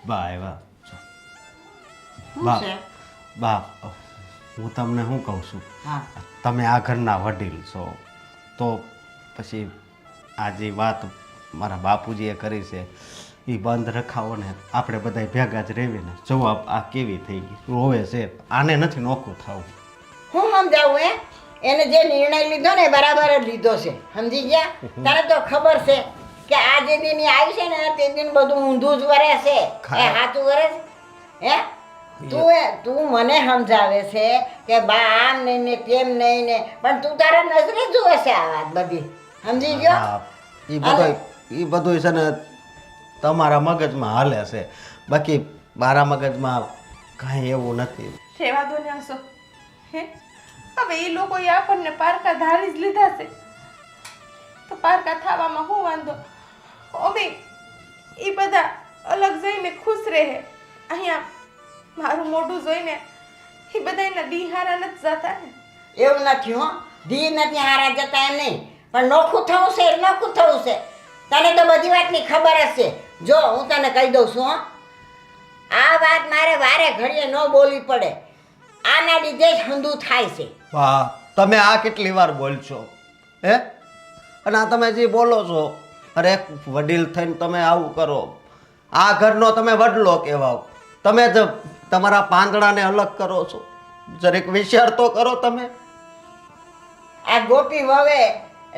બા આવ્યા. જો શું બા છે? બા, હું તમને શું કહું છું, હા, તમે આ ઘરના વડીલ છો તો પછી આ જે વાત મારા બાપુજીએ કરી છે એ બંધ રખાવો ને, આપણે બધા ભેગા જ રહેવી ને. જવાબ આ કેવી થઈ ગઈ, રોવે છે, આને નથી નોખું થવું. હું સમજાવું એને જે નિર્ણય લીધો ને બરાબર જ લીધો છે, સમજી ગયા? તારે તો ખબર છે કે આ જે દિન ઈ આવી છે ને તે દિન બધું ઊંધું જ વરે છે, એ સાચું વરે છે હે? તું મને સમજાવે છે કે બા આમ નહીં ને તેમ નહીં ને, પણ તું તારા નજરે જુએ છે આ વાત બધી, સમજી ગયો? હા, એ બધું છે ને તમારા મગજમાં હાલે છે, બાકી મારા મગજમાં કાંઈ એવું નથી. રહેવા દો ને હસો હે. હવે એ લોકોએ આપણને પારકા ધારી જ લીધા છે તો પારકા થવામાં શું વાંધો? અમે એ બધા અલગ જઈને ખુશ રહે. અહીંયા મારું મોઢું જોઈને એ બધા એના દિહારા નથી જતા ને. એવું નથી હો, ધી નથી હારા જતા એમ નહીં, પણ નોખું થવું છે નોખું થવું છે. તને તો બધી વાતની ખબર જ છે. જો હું તને કહી દઉં છું હો, આ વાત મારે વારે ઘડીએ ન બોલવી પડે. આના લીધે જ હંધું થાય છે. વાહ, તમે આ કેટલી વાર બોલશો હે? અને આ તમે જે બોલો છો, અરે એક વડીલ થઈને તમે આવું કરો, આ ઘરનો તમે વડલો કહેવાઓ, તમે જ તમારા પાંદડાને અલગ કરો છો. જરીક વિચાર તો કરો તમે. આ ગોપી વવે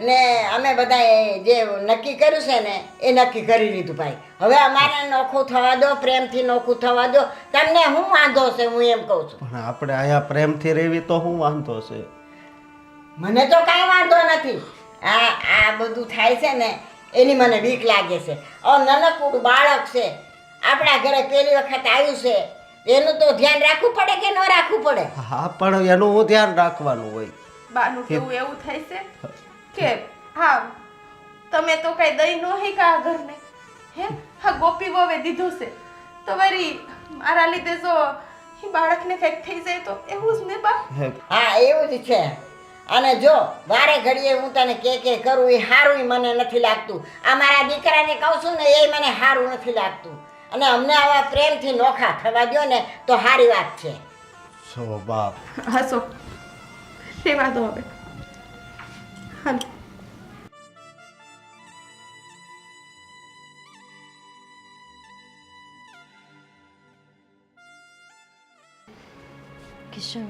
ને અમે બધા જે નક્કી કર્યું છે ને એ નક્કી કરી લીધું ભાઈ. હવે અમારે નોખું થવા દો, પ્રેમથી નોખું થવા દો. તમને શું વાંધો છે હું એમ કહું છું. પણ આપણે અહીંયા પ્રેમથી રહેવી તો શું વાંધો છે? મને તો કાંઈ વાંધો નથી. આ બધું થાય છે ને એની મને બીક લાગે છે. નાનકડું બાળક છે, આપણા ઘરે પહેલી વખત આવ્યું છે, એનું તો ધ્યાન રાખવું પડે કે ન રાખવું પડે? હા, પણ એનું હું ધ્યાન રાખવાનું હોય. બાનું કેવું એવું થાય છે કે હા તમે તો કઈ દઈ ન હે કા આ ઘરને હે. હા ગોપી વવે દીધું છે તો વળી મારા લીધે જો એ બાળકને કંઈક થઈ જાય તો એવું જ ને બા. હા એવું જ છે. અને જો વારે ઘડીએ હું તને કે કરું એ સારું મને નથી લાગતું. આ મારા દીકરાને કહું છું ને એ મને સારું નથી લાગતું. અને અમને આવા પ્રેમથી નોખા થવા દો ને તો સારી વાત છે. છો બાપ. હસો સેવા દો હવે. હાલ કિશન,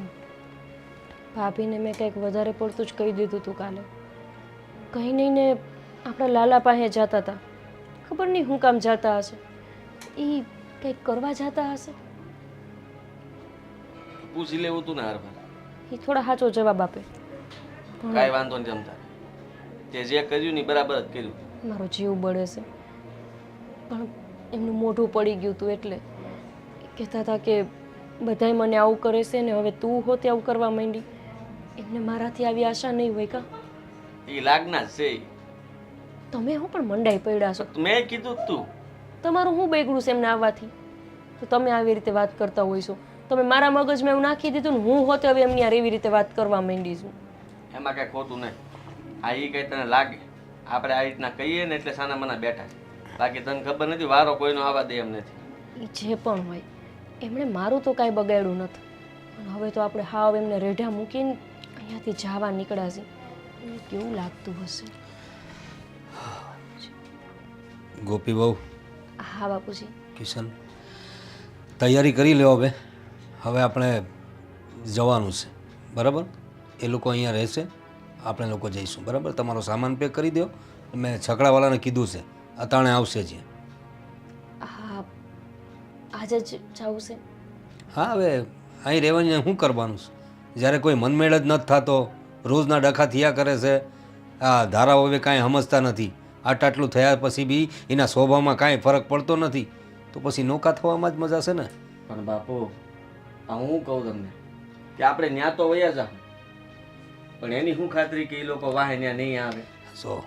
ભાભીને મેં કંઈક વધારે પડતું જ કહી દીધું હતું કાલે. કંઈ નહીં ને આપણા લાલા પાસે જતા હતા. ખબર નહીં હું કામ જતા હશે. એ કંઈક કરવા જતા હશે. પૂછી લેવું તું ને હરભર. એ થોડા સાચો જવાબ આપે. કાંઈ વાંધો નહીં જમતા. તે જે કર્યું ને બરાબર જ કર્યું. મારો જીવ બળે છે, પણ એમનું મોઢું પડી ગયું હતું એટલે કહેતા હતા કે બધાય મને આવું કરે છે ને હવે તું હોતે આવું કરવા માંડી. એમને મારાથી આવી આશા નહીં હોય કા? એ લાગના જ છે. તમે હું પણ મંડાઈ પડ્યા છો. મેં કીધું જ તું. તમારું શું બેગડું છે એમને આવવાથી? તો તમે આવી રીતે વાત કરતા હોય છો. તમે મારા મગજમાં એવું નાખી દીધું ને હું હોતે હવે એમની એવી રીતે વાત કરવા માંડી છું. એમાં કાંઈ ખોટું નહીં. આ એ કંઈ તને લાગે આપણે આ રીતના કહીએ ને એટલે સાના મના બેઠા છે. બાકી તને ખબર નથી વારો કોઈનો આવવા દે એમ નથી. એ જે પણ હોય એમણે મારું તો કાંઈ બગાડ્યું નથી. અને હવે તો આપણે હાવ એમને રેઢા મૂકીને અહીંયાથી જવા નીકળ્યા છે. એને કેવું લાગતું હશે? ગોપી બહુ. હા બાપુજી. કિશન, તૈયારી કરી લ્યો હવે. હવે આપણે જવાનું છે, બરાબર? એ લોકો અહીંયા રહેશે, આપણે લોકો જઈશું, બરાબર? તમારો સામાન પેક કરી દો. મેં છકડાવાળાને કીધું છે, અતાણે આવશે જ. હા, આજે જ જવું છે. હા, હવે અહીં રહેવાની શું કરવાનું છે? જ્યારે કોઈ મનમેળ જ નથી થતો, રોજના ડખા થયા કરે છે. આ ધારાઓ હવે કાંઈ સમજતા નથી. આટલું થયા પછી બી એના સ્વભાવમાં કાંઈ ફરક પડતો નથી, તો પછી નોકા થવામાં જ મજા છે ને. પણ બાપુ આ હું કહું તમને કે આપણે ન્યા તો વયા જા, પણ એની શું ખાતરી કે એ લોકો વાહે ન્યા નહીં આવે? સો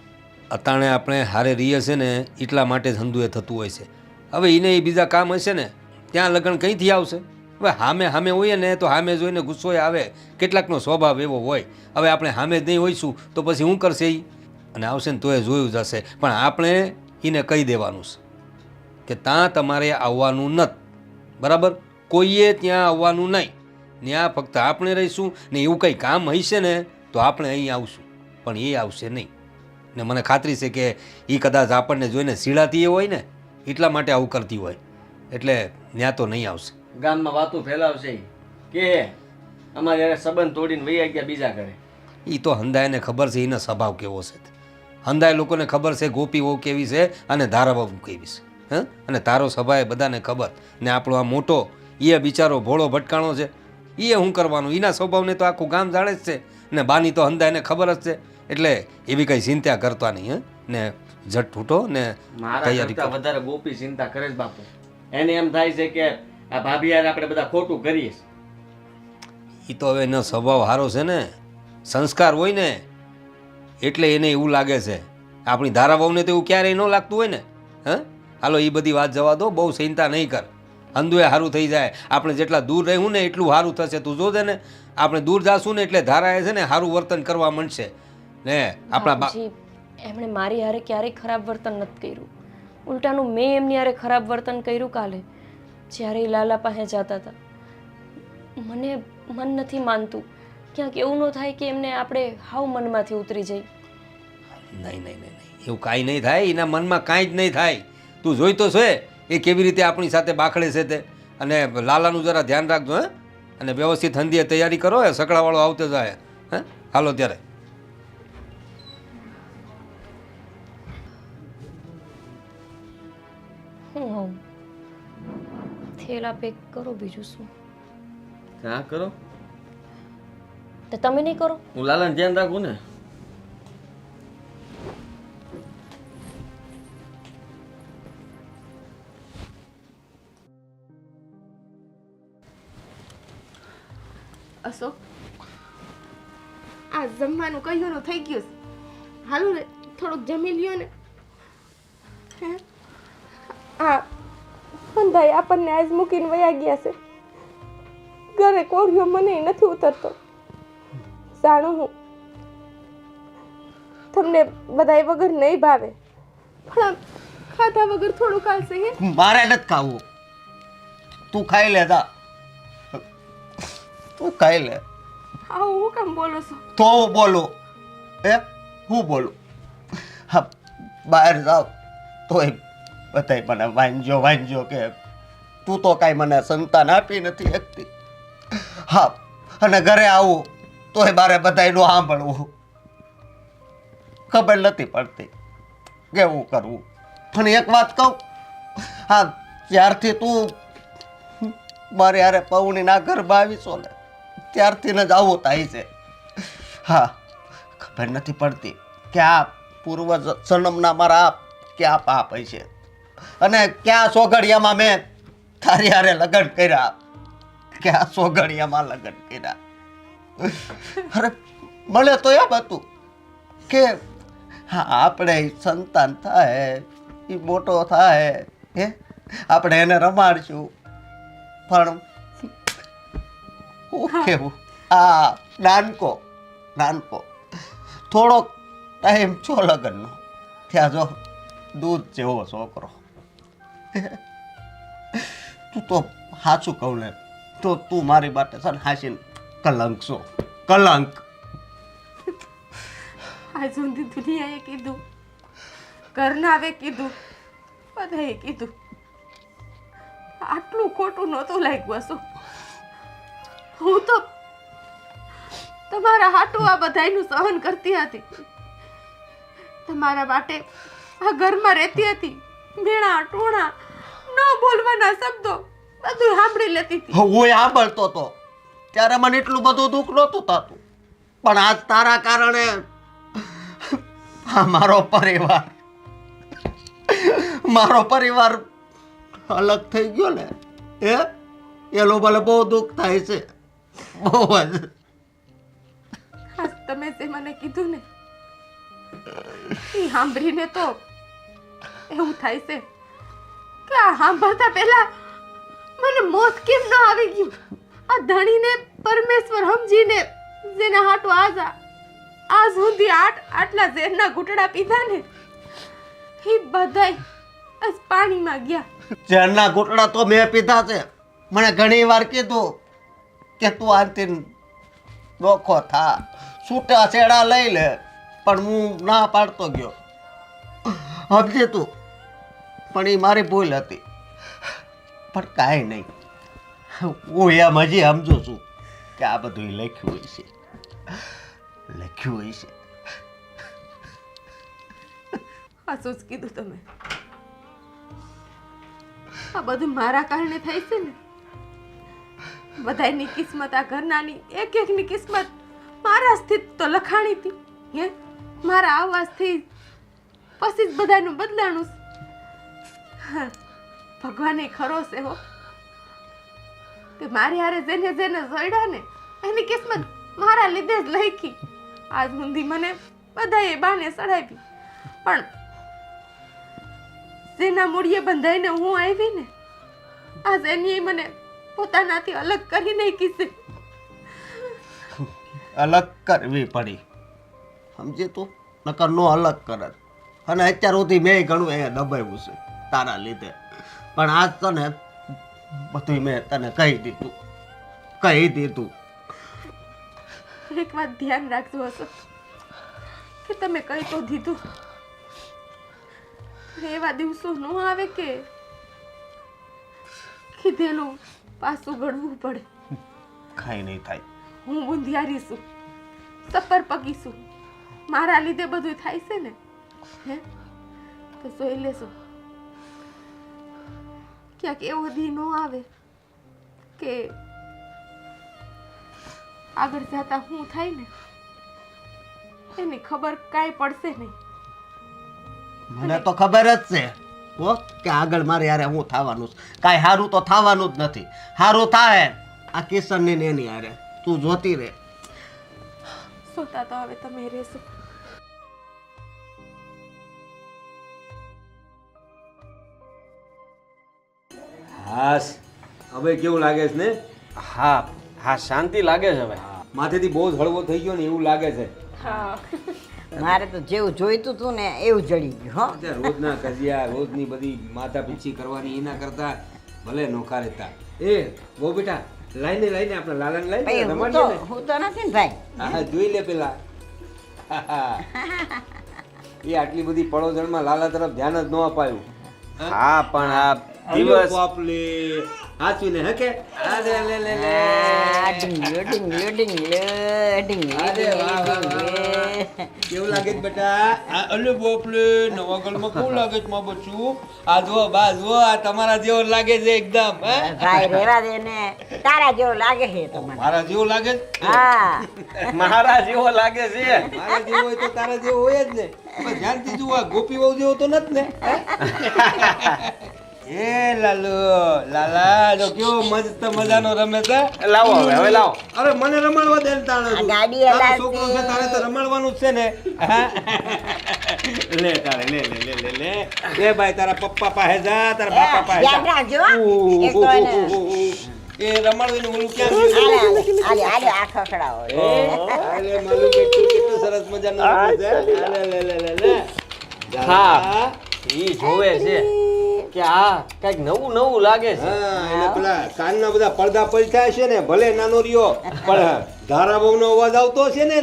અતાણે આપણે હારે રહીએ છે ને એટલા માટે જ હંધુએ થતું હોય છે. હવે એને એ બીજા કામ હશે ને ત્યાં લગ્ન કંઈથી આવશે? હવે હામે હામે હોઈએ ને તો હામે જોઈને ગુસ્સો આવે. કેટલાકનો સ્વભાવ એવો હોય. હવે આપણે હામે જ નહીં હોઈશું તો પછી શું કરશે એ? અને આવશે ને તો એ જોયું જશે. પણ આપણે એને કહી દેવાનું છે કે ત્યાં તમારે આવવાનું નથી, બરાબર? કોઈએ ત્યાં આવવાનું નહીં. ત્યાં ફક્ત આપણે રહીશું ને એવું કંઈ કામ હશે ને તો આપણે અહીં આવશું, પણ એ આવશે નહીં. ને મને ખાતરી છે કે એ કદાચ આપણને જોઈને સીડાતી હોય ને એટલા માટે આવું કરતી હોય, એટલે ત્યાં તો નહીં આવશે. ગામમાં વાતું ફેલાવશે કે અમારે યાર સંબંધ તોડીને વૈયા ગયા બીજા ઘરે. એ તો હંદાયને ખબર છે એનો સ્વભાવ કેવો છે. હંદાય લોકોને ખબર છે ગોપી વહુ કેવી છે અને ધારા વહુ કેવી છે. હા, અને તારો સ્વભાવ બધાને ખબર. ને આપણો આ મોટો એ બિચારો ભોળો ભટકાણો છે, એ શું કરવાનું? એના સ્વભાવને તો આખું ગામ જાણે જ છે. ને બાની તો હંદાયને ખબર જ છે, એટલે એવી કંઈ ચિંતા કરતા નહીં. હે ને ઝટ ઉઠો ને મારા તૈયારી કરતા કરો. વધારે ગોપી ચિંતા કરે છે બાપુ. એને એમ થાય છે કે આ ભાભી યાર આપણે બધા ખોટું કરીએ. એ તો હવે એનો સ્વભાવ સારો છે ને, સંસ્કાર હોય ને એટલે એને એવું લાગે છે. આપણી ધારા વહુને તો એવું ક્યારેય ન લાગતું હોય ને. હા હાલો એ બધી વાત જવા દો, બહુ ચિંતા નહીં કર. અંધુએ સારું થઈ જાય. આપણે જેટલા દૂર રહીશું ને એટલું સારું થશે. તું જોજે ને, આપણે દૂર જાશું ને એટલે ધારાએ છે ને સારું વર્તન કરવા માંડશે ને આપણા બાપુજી, એમણે મારી હારે ક્યારેય ખરાબ વર્તન નથી કર્યું. ઉલટાનું મેં એમની હારે ખરાબ વર્તન કર્યું કાલે, જ્યારે એ લાલા પાસે જતા હતા. મને મન નથી માનતું ક્યાંક એવું ન થાય કે એમને આપણે હાવ મનમાંથી ઉતરી જઈ. નહીં નહીં નહીં નહીં એવું કાંઈ નહીં થાય. એના મનમાં કાંઈ જ નહીં થાય. તું જોઈ તો છે એ કેવી રીતે આપણી સાથે બાખડે છે તે. અને લાલાનું જરા ધ્યાન રાખજો. હે અને વ્યવસ્થિત હંધીએ તૈયારી કરો. હે સકડાવાળો આવતો જાય. હે હાલો ત્યારે. હું આવું થેલા પેક કરો, બીજું શું? હા કરો, તો તમે નહીં કરો? હું લાલાને ધ્યાન રાખું ને. અશોક, આ જમવાનું કહ્યું થઈ ગયું છે. હાલો ને થોડુંક જમી લ્યો ને. હે આ બંધાઈ આપણને આજ મૂકીને વયા ગયા છે. ઘરે કોરિયો મને નથી ઉતરતો. જાણું હું તમને બધાય વગર નહીં ભાવે, પણ આમ ખાધા વગર થોડું કાલશે. હે મારે નથી ખાવું. તું ખાઈ લે જા. તું ખાઈ લે. આવું હું કેમ બોલો છો? તો હું બોલું? હું બોલું? હા, બહાર જાવ તોય બધાય મને વાંજો વાંજો કે તું તો કાંઈ મને સંતાન આપી નથી શકતી. હા, અને ઘરે આવું તોય મારે બધાયનું સાંભળવું. ખબર નથી પડતી કેવું કરવું. પણ એક વાત કહું, હા, જ્યારથી તું મારે યારે પૌણીના ઘરમાં આવીશો ને ત્યારથી જ આવું થાય છે. હા, ખબર નથી પડતી કે આ પૂર્વ જન્મના મારા ક્યાં પાપ છે અને ક્યાં સોગડિયામાં મેં તારી હારે લગ્ન કર્યા, ક્યાં સોગડિયામાં લગ્ન કર્યા. અરે મળે તો એમ હતું કે હા આપણે સંતાન થાય, એ મોટો થાય, હે આપણે એને રમાડશું. પણ હું કેવું, આ નાનકો થોડોક ટાઈમ છો લગ્નનો, ત્યાં જો દૂધ જેવો છોકરો. તું તો સાચું કહું ને તો તું મારી માટે છે ને હાસીને કલંક છો, કલંક. આ સુધી દુનિયાએ કીધું, ઘરનાવે કીધું, બધાએ કીધું. આટલું ખોટું નહોતું લાગ્યું હશું. હું તો તમારા હાટું આ બધાયનું સહન કરતી હતી. તમારા માટે આ ઘરમાં રહેતી હતી. ભેણા ટોણા ન બોલવાના શબ્દો બધું સાંભળી લેતી હતી. હું સાંભળતો હતો ત્યારે મને એટલું બધું દુઃખ નહોતું થતું, પણ આજ તારા કારણે મારો પરિવાર અલગ થઈ ગયો ને, એનો મને બહુ દુઃખ થાય છે, બહુ જ. આજ તમે જે મને કીધું ને એ સાંભળીને તો એવું થાય છે કે આ સાંભળતા પહેલા મને મોત કેમ ન આવી ગયું. આ ધણીને પરમેશ્વર સમજીને જેના હાટો આજ સુધી આટલા ઝેરના ઘૂંટડા પીધા ને એ બધાય આજ પાણીમાં ગયા. ઝેરના ઘૂંટડા તો મેં પીધા છે. મને ઘણી વાર કીધું કે તું આનથી ડોખો થા, છૂટા છેડા લઈ લે, પણ હું ના પાડતો ગયો. સમજે તું, પણ એ મારી ભૂલ હતી. પણ કાંઈ નહીં, હું એમ હજી સમજુ છું કે આ બધું લખ્યું હોય છે, લખ્યું હોય છે. સાચું જ કીધું તમે. આ બધું મારા કારણે થાય છે ને. બધાયની કિસ્મત, આ ઘરનાની એક એકની કિસ્મત મારા સ્થિત તો લખાણી હતી. હે મારા આવાજથી પછી જ બધાનું બદલાણું. ભગવાને ખરો છે હો કે મારી હારે જેને જેને જોડ્યા ને એની કિસ્મત મારા લીધે જ લખી. આજ સુધી મને બધાએ બાને સડાવી, પણ જેના મૂળિયે બંધાઈને હું આવી ને આજ એની મને પોતાનાથી અલગ કરી નાખી છે. અલગ કરવી પડી, સમજે તું, નકર નો અલગ કરત. અને અત્યાર સુધી મેં ઘણું અહીંયા દબાવ્યું છે તારા લીધે, પણ આજ તને બધું મેં તને કહી દીધું. એક વાત ધ્યાન રાખજો હશો કે તમે કહી તો દીધું, એવા દિવસો ન આવે કે કીધેલું પાછું ઘડવું પડે. કાંઈ નહીં થાય. હું બુંધિયારી છું, સફર પગી છું, મારા લીધે બધું થાય છે ને. હે તો જોઈ લેશો ક્યાંક એવો દી ન આવે કે આગળ જતા હું થાય ને એની ખબર કાંઈ પડશે નહીં. મને તો ખબર જ છે હો કે આગળ મારે યારે હું થવાનું છે. કાંઈ સારું તો થવાનું જ નથી. સારું થાય આ કિશનની ને એની યારે તું જોતી રહે. સોતા તો હવે તમે રહેશો. હાસ હવે કેવું લાગે છે ને? હા હા, શાંતિ લાગે છે હવે. માથેથી બહુ જ હળવો થઈ ગયો ને એવું લાગે છે. મારે તો જેવું જોઈતું હતું ને એવું જડી ગયું હો. અત્યારે રોજના કજિયા, રોજની બધી માથા પીછી કરવાની એના કરતા ભલે નોખા રહેતા. એ બહુ બેટા લાઈને આપણે લાલાને ભાઈ, લાઈને હું રમાડીએ ને. તો નથી ને ભાઈ. હા જોઈ લે પેલા. એ આટલી બધી પડોજણમાં લાલા તરફ ધ્યાન જ ન અપાયું. હા પણ આ દિવસ બાપલે હાચવીને હકે આરે લે લે લે. ડીંગલો, ડીંગલો, ડીંગલો, ડીંગલો, અરે વાહ, વાહ, ડીંગલો. કેવું લાગે છે બેટા? આ અલે બાપલે નવા ઘરમાં કેવું લાગે છે માં બચ્ચું? આ જો બા જો આ તમારા જેવો લાગે છે એકદમ. હે ભાઈ રેવા દે ને, તારા જેવો લાગે છે તો મને. મારા જેવો લાગે છે? હા મારા જેવો લાગે છે. મારા જેવો હોય તો તારા જેવો હોય જ ને. પણ ધ્યાનથી જુઓ આ ગોપી વહુ જેવો તો નથી ને. એ લાલુ લાલા જો કેવો મસ્ત મજાનો રમે છે. લાવો હવે લાવો. અરે મને રમાડવા દે ને તાણે આ તું. ગાડી તારો હલાવતી. છોકરો છે તારે તો રમાડવાનું જ છે ને. હા? લે તારે લે લે લે લે લે. એ ભાઈ તારા પપ્પા પાસે જા, તારા બાપા પાસે ધ્યાન જા. રાખજો હો. એક તો એને એ રમાડવીને ઓલું ક્યાં ગયું? આલે આલે આ ખખડાવો. અરે માલું બેટું કેટલું સરસ મજાનું રમે છે. લે લે લે લે લે. હા ઈ જોવે છે કે આ કઈક નવું નવું લાગે છે. હા એટલે પેલા કાનના બધા પડદા પલટાય છે ને ભલે નાનો રહ્યો પણ ધારાભાવનો અવાજ આવતો છે ને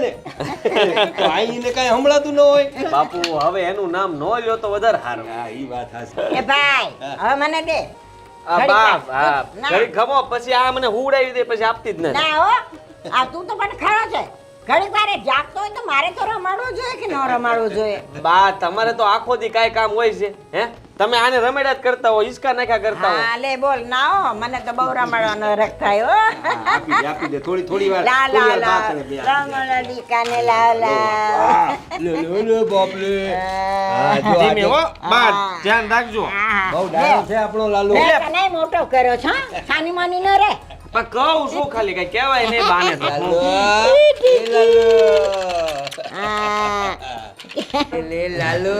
તો આઈને કઈ સંભળાતું ન હોય. બાપુ હવે એનું નામ ન લ્યો તો વધારે સારું. હા ઈ વાત હાચી. એ ભાઈ હવે મને દે. આ ઘડીક બાપ વાર. હા ના. ઘડી ખમો પછી આ મને હુવડાવી દે પછી આપતી જ નથી. ના હો, આ તું તો પણ ખરો છે. ઘડીક વારે જાગતો હોય તો મારે તો રમાડવું જોઈએ કે ન રમાડવું જોઈએ? બા તમારે તો આખો દી કાંઈ કામ હોય છે. હે તમે આને રમેડા જ કરતા હો, ઈસકા નાખ્યા કરતા હો. હા લે બોલ ના હો, મને તો બહુ રમાડવાનો રખ થાય હો. આપી દે થોડી થોડી વાર લા થોડી લા વાર લા બાપ રે બે. રમણ દીકાને લા લા. લે લે લે બાપ લે. હા જો ધીમે હો આજે બા ધ્યાન રાખજો. હા, બહુ ડાયો છે આપણો લાલુ. મેં તને મોટો કર્યો છે હો. સાની માની ન રે. પણ કહું શું ખાલી કઈ કહેવાય નહીં બાને તો. લાલુ એ લાલુ હા. લે લાલુ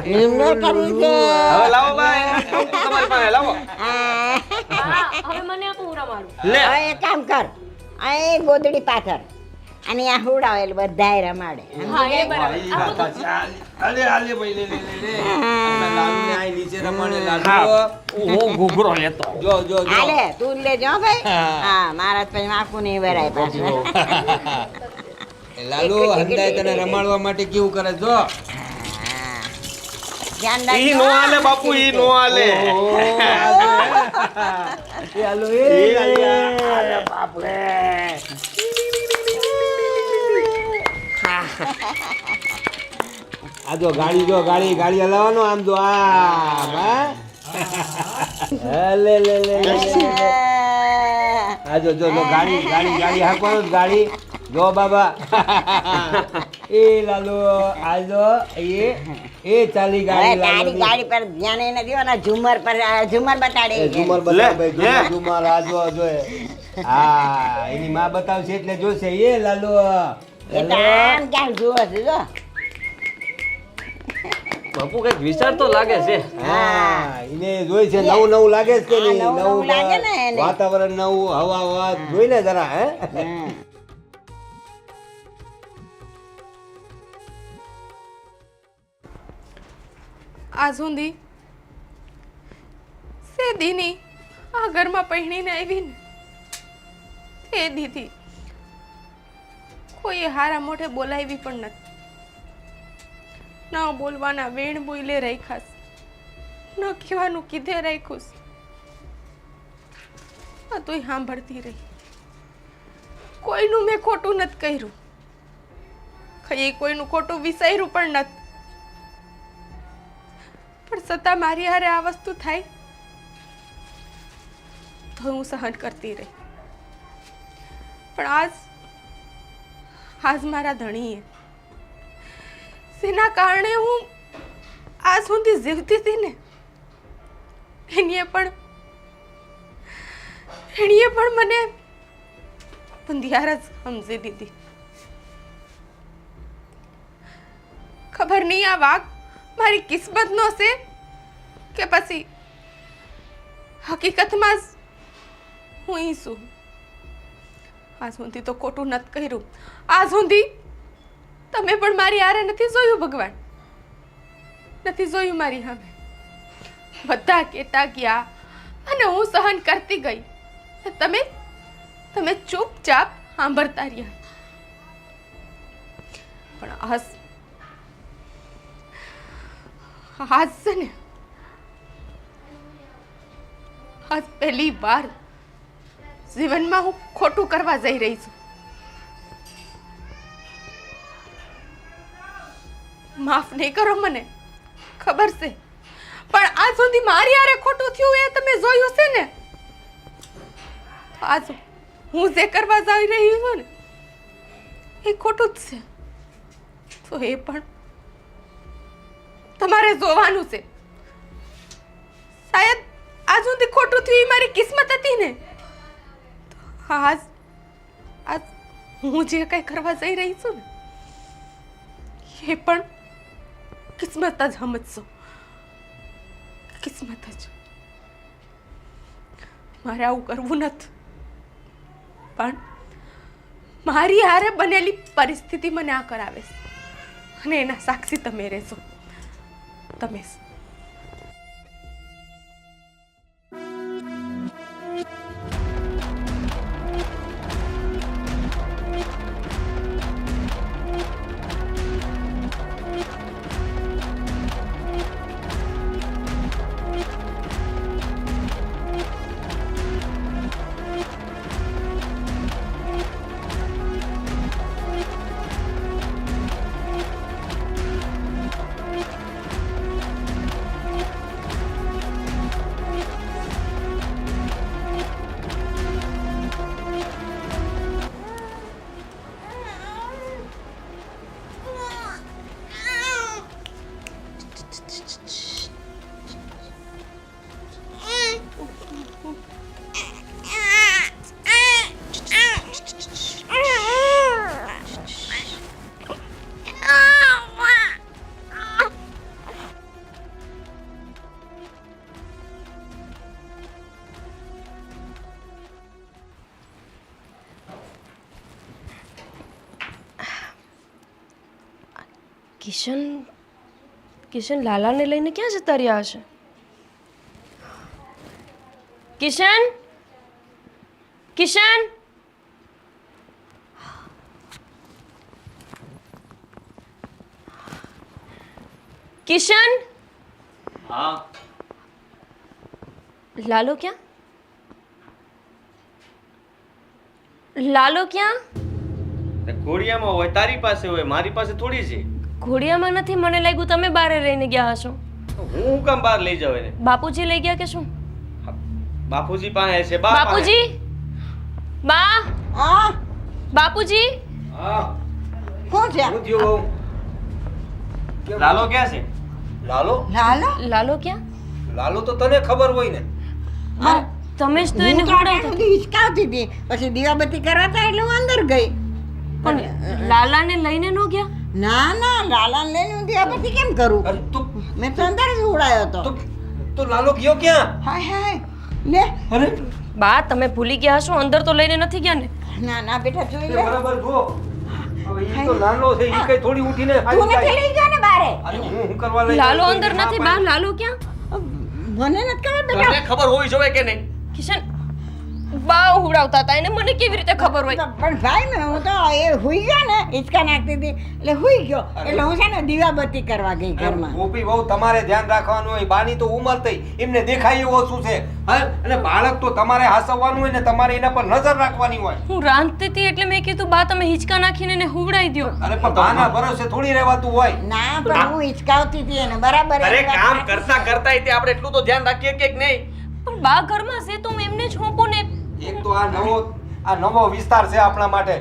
નિમ્ન કરવી છે. હવે લાવો બા એને ટોપું તમારી પાસે લાવો. હા. હા હવે મને આપો હું રમાડું. લે હવે એક કામ કર, આ એક ગોદડી પાથર અને આ હુડાવે એટલે બધાય રમાડે. હા એ બરાબર. ઈ વાત સાચી. આલે આલે ભાઈ લે લે લે લે. આપણા લાલુને આઈ નીચે રમાડે લાલુ. હું ઘૂઘરો લેતો. જો જો જો હાલે તું લેજો હો ભાઈ. હા. હા મારા પછી આખું નહીં ભરાય પાછું. એ લાલુ હંદાય તને રમાડવા માટે કેવું કરે જો. ધ્યાન ઈ રાખજો. નો હાલે બાપુ ઈ નો હાલે. એ લાલુ એ લાલુ બાપ રે. આ જો ગાડી જો ગાડી ગાડી હલાવવાનો આમ જો આમ હા લે લે લે લે આ જો જો જો ગાડી ગાડી ગાડી હાંકવાનો જ ગાડી જો બાબા એ લાલુ આ જો એ ચાલી હવે ગાડી તારી લાલુ ગાડી પર ધ્યાન એને દેવાના ઝુમર પર ઝુમર બતાડે. ઝુમર બતાવ ભાઈ ઝુમર ઝુમર આ જો જો હા એની માં બતાવશે એટલે જોશે એ લાલુ એ તો આમ ક્યાંક જુઓ છે જો. બાપુ કંઈક વિચાર તો લાગે છે. હા એને જોઈ છે નવું નવું લાગે છે કે નહીં? નવું નવું લાગે ને એને. વાતાવરણ નવું, હવા જોઈ ને જરા હે હા. આ સુધી સેદીની આ ઘરમાં પહેણીને આવી ને તે દીધી કોઈ હારા મોઢે બોલાવી પણ નથી. ન બોલવાના વેણ બોલે રાખ્યાસ, ન કહેવાનું કીધે રાખ્યું. આ તોય સાંભળતી રહી. કોઈનું મેં ખોટું નથી કર્યું, કઈ કોઈનું ખોટું વિચાર્યું પણ નથી. પણ છતાં મારી હારે આ વસ્તુ થાય તો હું સહન કરતી રહી. પણ આજ મારા ધણીએ જેના કારણે હું આજ સુધી જીવતી હતી ને એણીએ પણ મને બંધિયાર જ સમજી દીધી. ખબર નહીં આ વાઘ મારી કિસ્મતનો છે કે પછી હકીકતમાં જ હું ઈ છું. આજ સુધી તો ખોટું નથી કર્યું. આજ સુધી તમે પણ મારી હારે નથી જોયું ભગવાન, નથી જોયું મારી સામે. બધા કહેતા ગયા અને હું સહન કરતી ગઈ. તમે ચૂપચાપ સાંભળતા રહ્યા. પણ આજ છે ને, આજ પહેલી વાર જીવનમાં હું ખોટું કરવા જઈ રહી છું. માફ નહીં કરો મને, ખબર છે. પણ આજ સુધી મારી હારે ખોટું થયું એ તમે જોયું છે ને. આજ હું જે કરવા જઈ રહી છું ને એ ખોટું જ છે. તો એ પણ તમારે જોવાનું છે. શાયદ આજ સુધી ખોટું થયું એ મારી કિસ્મત હતી ને. તો આજ હું જે કઈ કરવા જઈ રહી છું ને એ પણ કિસ્મત જ સમજશો. કિસ્મત જ. મારે આવું કરવું નથી, પણ મારી હારે બનેલી પરિસ્થિતિ મને આ કરાવે છે અને એના સાક્ષી તમે રહેશો. તમે કિશન લાલાને લઈને ક્યાં જતા રહ્યા હશે? કિશન કિશન કિશન હા લાલો ક્યાં? લાલો ક્યાં? ઘોડિયામાં હોય, તારી પાસે હોય, મારી પાસે થોડી છે. ઘોડિયામાં નથી, મને લાગ્યું તમે બારે રહીને ગયા હશો. હું કામ બહાર લઈ જાવ એને? બાપુજી લઈ ગયા કે શું? બાપુજી પાસે છે. બાપુજી, બા, હા બાપુજી. હા શું છે? હું થયું બહુ? લાલો ક્યાં છે? લાલો લાલો લાલો ક્યાં? લાલો તો તને ખબર હોય ને. હા, તમે જ તો એને હું તો ઘોડાવતા. ત્યાં સુધી હિચકાવતી હતી, પછી દીવાબત્તી કરવા તા એટલે હું અંદર ગઈ. પણ લાલાને લઈને ન ગયા? ના ના લાલાને લઈને હું દિવાબત્તી કેમ કરું? અરે તું મેં તો અંદર જ ઉડાયો હતો. તો લાલો ગયો ક્યાં? હાય હાય લે. અરે બા તમે ભૂલી ગયા હશો, અંદર તો લઈને નથી ગયા ને? ના ના બેટા જોઈ તે લે. બરાબર જો હવે ઈ તો નાનો છે ઈ કઈ થોડી ઉઠીને તું આવી નથી જાય. લઈ ગયો ને બારે? અરે હું કરવા લઈ લાલો જાઉં? અંદર ના નથી. પાડે. બા લાલો ક્યાં? મને નથી ખબર બેટા. તને ખબર હોવી જોઈએ કે નહીં? કિશન, બા હુડાવતા હતા એને મને કેવી રીતે ખબર હોય? પણ ભાઈ મેં હું તો એ હુઈ ગયો ને હિંચકા નાખતી હતી એટલે હુઈ ગયો એટલે હું છે ને દીવાબત્તી કરવા ગઈ ઘરમાં. ગોપી બહુ તમારે ધ્યાન રાખવાનું હોય. બાની તો ઉંમર થઈ, એમને દેખાય એવો શું છે? હા, અને બાળક તો તમારે હાસવવાનું હોય ને તમારે એના પર નજર રાખવાની હોય. હું રાંધતી હતી એટલે મેં કીધું બા તમે હિંચકા નાખીને એને હુવડાવી દ્યો. અરે પણ બાના ભરોસે થોડી રહેવાતું હોય. ના પણ હું હિંચકાવતી હતી એને બરાબર અરે એની વાત કામ સાચી કરતા છે. કરતા તે આપણે એટલું તો ધ્યાન રાખીએ કે નહીં? પણ બા ઘરમાં છે તો હું એમને જ હોપું ને. એક તો આ નવો વિસ્તાર છે આપણા માટે.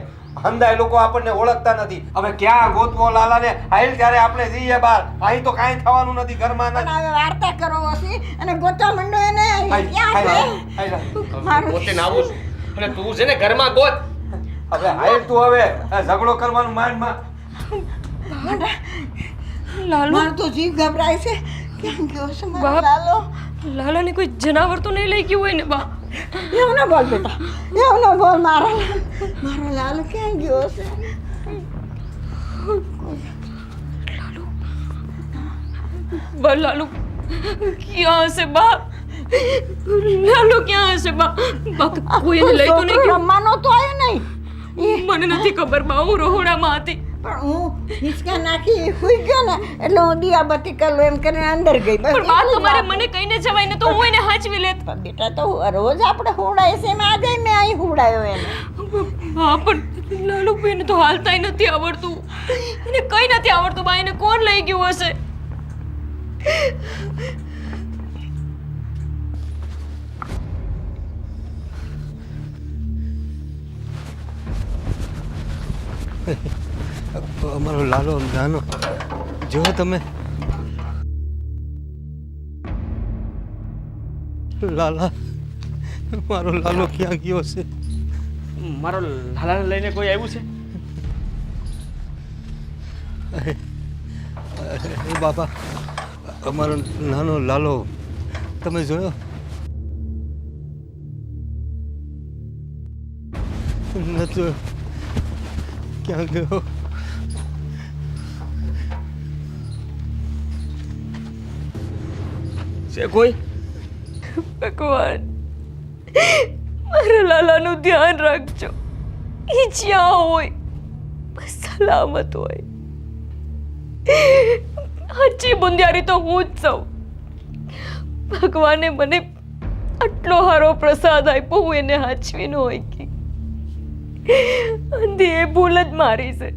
હંધાય લોકો આપણને ઓળખતા નથી. હવે ક્યાં ગોતવો લાલાને? હાલ ત્યારે આપણે જઈએ બહાર. અહીં તો કાંઈ થવાનું નથી ઘરમાં. પણ હવે વાર્તા કરો હશે અને ગોતવા માંડો એને હાલ, ક્યાં હાલ, છે? હાલ. મારું પોતે ના આવું છું અને તું છે ને ઘરમાં ગોત. હવે હાલ તું હવે આ ઝઘડો કરવાનું માંડમાં. લાલો, મારું તો જીવ ગભરાય છે. ક્યાં ગયો છે મારો બાપ. લાલો? લાલાને કોઈ જનાવર તો નહીં લઈ ગયું હોય ને બા? એવું ના બોલ બેટા, એવું ના બોલ. મારો લાલો ક્યાં ગયો છે? બા લાલુ ક્યાં હશે બા? લાલુ ક્યાં હશે બા? બા કોઈ એને લઈ તો નહીં છોકરો ગયું? રમવાનો તો આવ્યો નહીં. મને નથી ખબર બા, હું રહોડામાં હતી. પણ હું હિંચકા નાખી હુઈ ગયો ને એટલે હું દીવાબત્તી કરું એમ કરીને અંદર ગઈ. બસ પણ બા એટલી જ તમારે વાત. મને કહીને જવાય ને તો હું એને હાચવી લેત. પણ બેટા તો રોજ આપણે હુવડાવીએ છીએ એમાં આજે મેં અહીં હુવડાવ્યો એને. હા પણ લાલુ બેન તો હાલતાય નથી આવડતું, એને કઈ નથી આવડતું બા. એને કોણ લઈ ગયું હશે? અમારો લાલો નાનો જો તમે લાલા મારો લાલો ક્યાં ગયો છે? મારો લાલાને લઈને કોઈ આવ્યું છે? એ બાપા અમારો નાનો લાલો તમે જોયો? નથી જોયો. ક્યાં ગયો? છે કોઈ? ભગવાન, મારા લાલાનું ધ્યાન રાખજો. એ જ્યાં હોય બસ સલામત હોય. સાચી બુંદિયારી તો હું જ સૌ. ભગવાને મને આટલો સારો પ્રસાદ આપ્યો, હું એને હાચવી ન હોય કે અંધી એ ભૂલ જ મારી છે.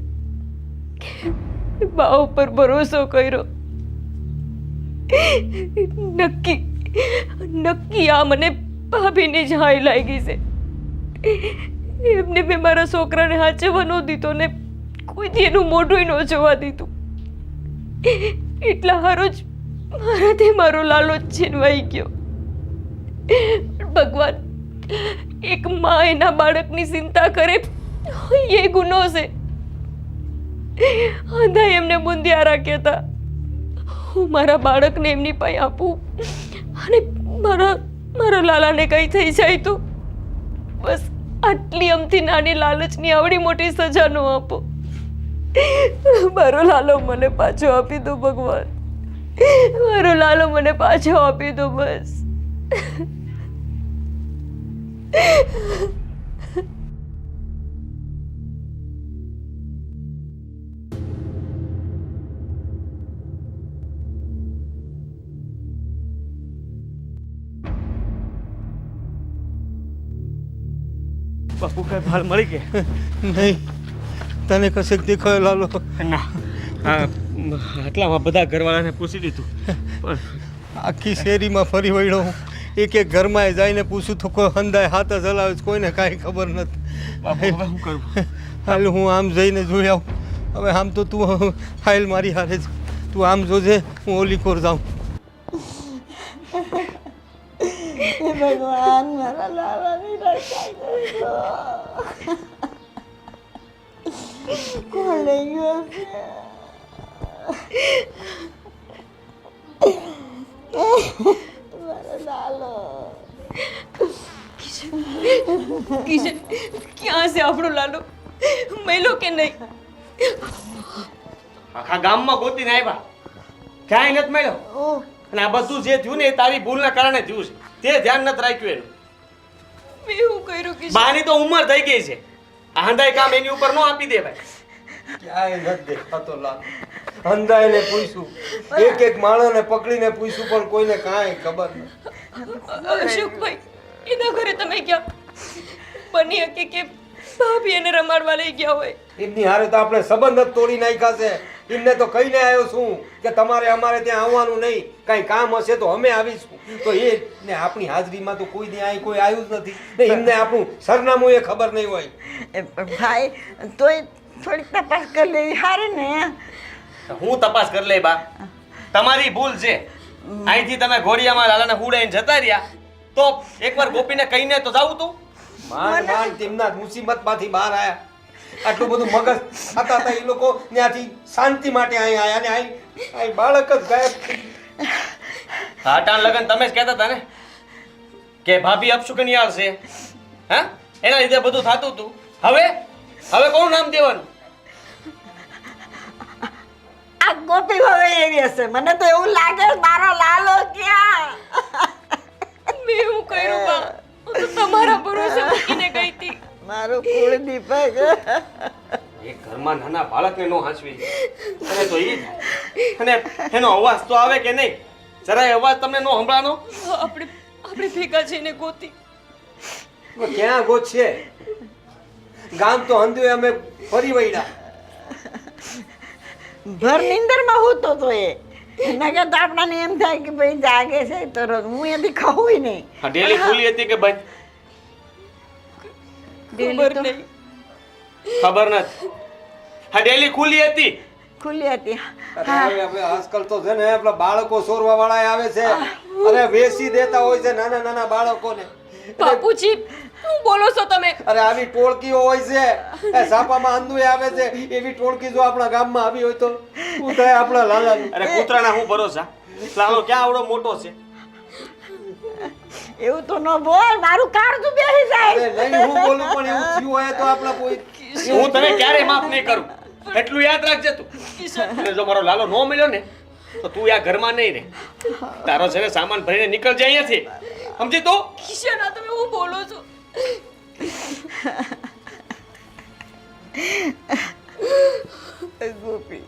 બા ઉપર ભરોસો કર્યો. નક્કી આ મને ભાભીની જ હાય લાગી છે. એમને મેં મારા છોકરાને હાચવવા ન દીધો ને કોઈથી એનું મોઢું ન જોવા દીધું. એટલા હારો જ મારાથી મારો લાલો છીનવાઈ ગયો. ભગવાન, એક માં એના બાળકની ચિંતા કરે એ ગુનો છે. અંધા એમને બુંદિયા રાખ્યા હતા. હું મારા બાળકને એમની પાસે આપું અને મારા લાલાને કંઈ થઈ જાય તો બસ આટલી અમથી નાની લાલચની આવડી મોટી સજા ન આપો. મારો લાલો મને પાછો આપી દો ભગવાન, મારો લાલો મને પાછો આપી દો બસ. બાપુ કઈ ભાલ મળી ગયા? નહીં, તને કશેક દેખાયો લાલો? ના, આટલામાં બધા ઘરવાળાને પૂછી લીધું પણ આખી શેરીમાં ફરી વળ્યો હું. એક એક ઘરમાં જઈને પૂછું તો કોઈ હંધાય હાથ જ હલાવે છે, કોઈને કાંઈ ખબર નથી. બાપુ હવે શું કરવું? હાલ હું આમ જઈને જોઈ આવું. હવે આમ તો તું હાલ મારી હારે જ તું આમ જોજે, હું ઓલી કોર જાઉં. હે ભગવાન, મારા લાલાની રક્ષા કરજો. કોણ લઈ ગયો છે? કિશન ક્યાં છે આપણો લાલો? મેલો કે નહીં? આખા ગામમાં ગોતીને આવ્યા, ક્યાંય નથી મળ્યો. અને આ બધું જે થયું ને એ તારી ભૂલના કારણે થયું છે. તે ધ્યાન નથી રાખ્યું એનું. મેં એવું કર્યું કિશન? બાની તો ઉંમર થઈ ગઈ છે. આ હંધાય કામ એની ઉપર ન આપી દેવાય. ક્યાંય નથી દેખાતો લાલ. અંધાઈને પૂછ્યું, એક એક માણસને પકડીને પૂછ્યું, પણ કોઈને કાંઈ ખબર નથી. અશોકભાઈ, એના ઘરે તમે ગયા? બની શકે કે ભાભી એને રમાડવા લઈ ગયા હોય. એમની હારે તો આપણે સંબંધ જ તોડી નાખ્યા છે. એમને તો કહીને આવ્યો છું કે તમારે અમારે ત્યાં આવવાનું નહીં, કાંઈ કામ હશે તો અમે આવીશું. તો એ ને આપણી હાજરીમાં તો કોઈ દી અહીં કોઈ આવ્યું જ નથી ને એમને આપણું સરનામું એ ખબર નહીં હોય. ભાઈ તોય થોડીક તપાસ કરી લેવી સારી ને. હું તપાસ કરી લઈ બા. તમારી ભૂલ છે. અહીંથી તમે ઘોડિયામાં લાલાને હુડાઈને જતા રહ્યા તો એકવાર ગોપીને કહીને તો જાવું તું. માંડ માંડ તેમના મુસીબતમાંથી બહાર આવ્યા. આટલું બધું મગજ ખાતા હતા એ લોકો, ત્યાંથી શાંતિ માટે અહીં આવ્યા ને અહીં બાળક જ ગાયબ થઈ ગયું. હાટાણ લગન તમે જ કહેતા હતા ને કે ભાભી અપશુકનિયાળ છે. હા, એના લીધે બધું થતું હતું. હવે કોનું નામ દેવાનું? આ ગોપી હવે એવી હશે. મને તો એવું લાગે મારો લાલો ક્યાં. મેં એવું કર્યું બા? હું તો તમારા ભરોસે મૂકીને ગઈ હતી. મારો કુળ દીપક. એક ઘરમાં નાના બાળકને નો હાંચવી અને તો ઈ અને એનો અવાજ તો આવે કે નહીં? જરાય અવાજ તમને નો સંભળાનો? આપણે ભેગા જઈને ગોતી. ક્યાં ગોત છે? ગામ તો હંધુએ અમે ફરી વળ્યા. ભર નીંદરમાં હોતો તો એ નકે તો આપણાને એમ થાય કે ભાઈ જાગે છે તો હું એથી ખાવું નહીં. આ ડેલી ખુલ્લી હતી કે બંધ? ખબર નહીં. ખબર નથી. હા, ડેલી ખુલ્લી હતી. ખુલ્લી હતી. અરે હવે આજકાલ તો છે ને આપણા બાળકો સોરવા વાળા આવે છે. અરે વેચી દેતા હોય છે નાના નાના બાળકોને. બાપુજી, શું બોલો છો તમે? અરે આવી ટોળકીઓ હોય છે. એ સાપામાં અંધુએ આવે છે. એવી ટોળકી જો આપણા ગામમાં આવી હોય તો શું થાય આપણા લાલાનું? અરે કૂતરાના હું ભરોસા? લાલો ક્યાં આવડો મોટો છે? એવું તો ન બોલ, મારું કાળજું બેસી જાય. અરે નહીં હું બોલું, પણ એવું થયું હોય તો આપણા કોઈ હું તને ક્યારેય માફ નહીં કરું. એટલું યાદ રાખજે તું. અને જો મારો લાલો નો મળ્યો ને તો તું આ ઘરમાં નહીં રહે. તારો છે ને સામાન ભરીને નીકળજે અહીંયાથી. સમજી તું? કિશન, આ તમે શું બોલો છો? ગોપી,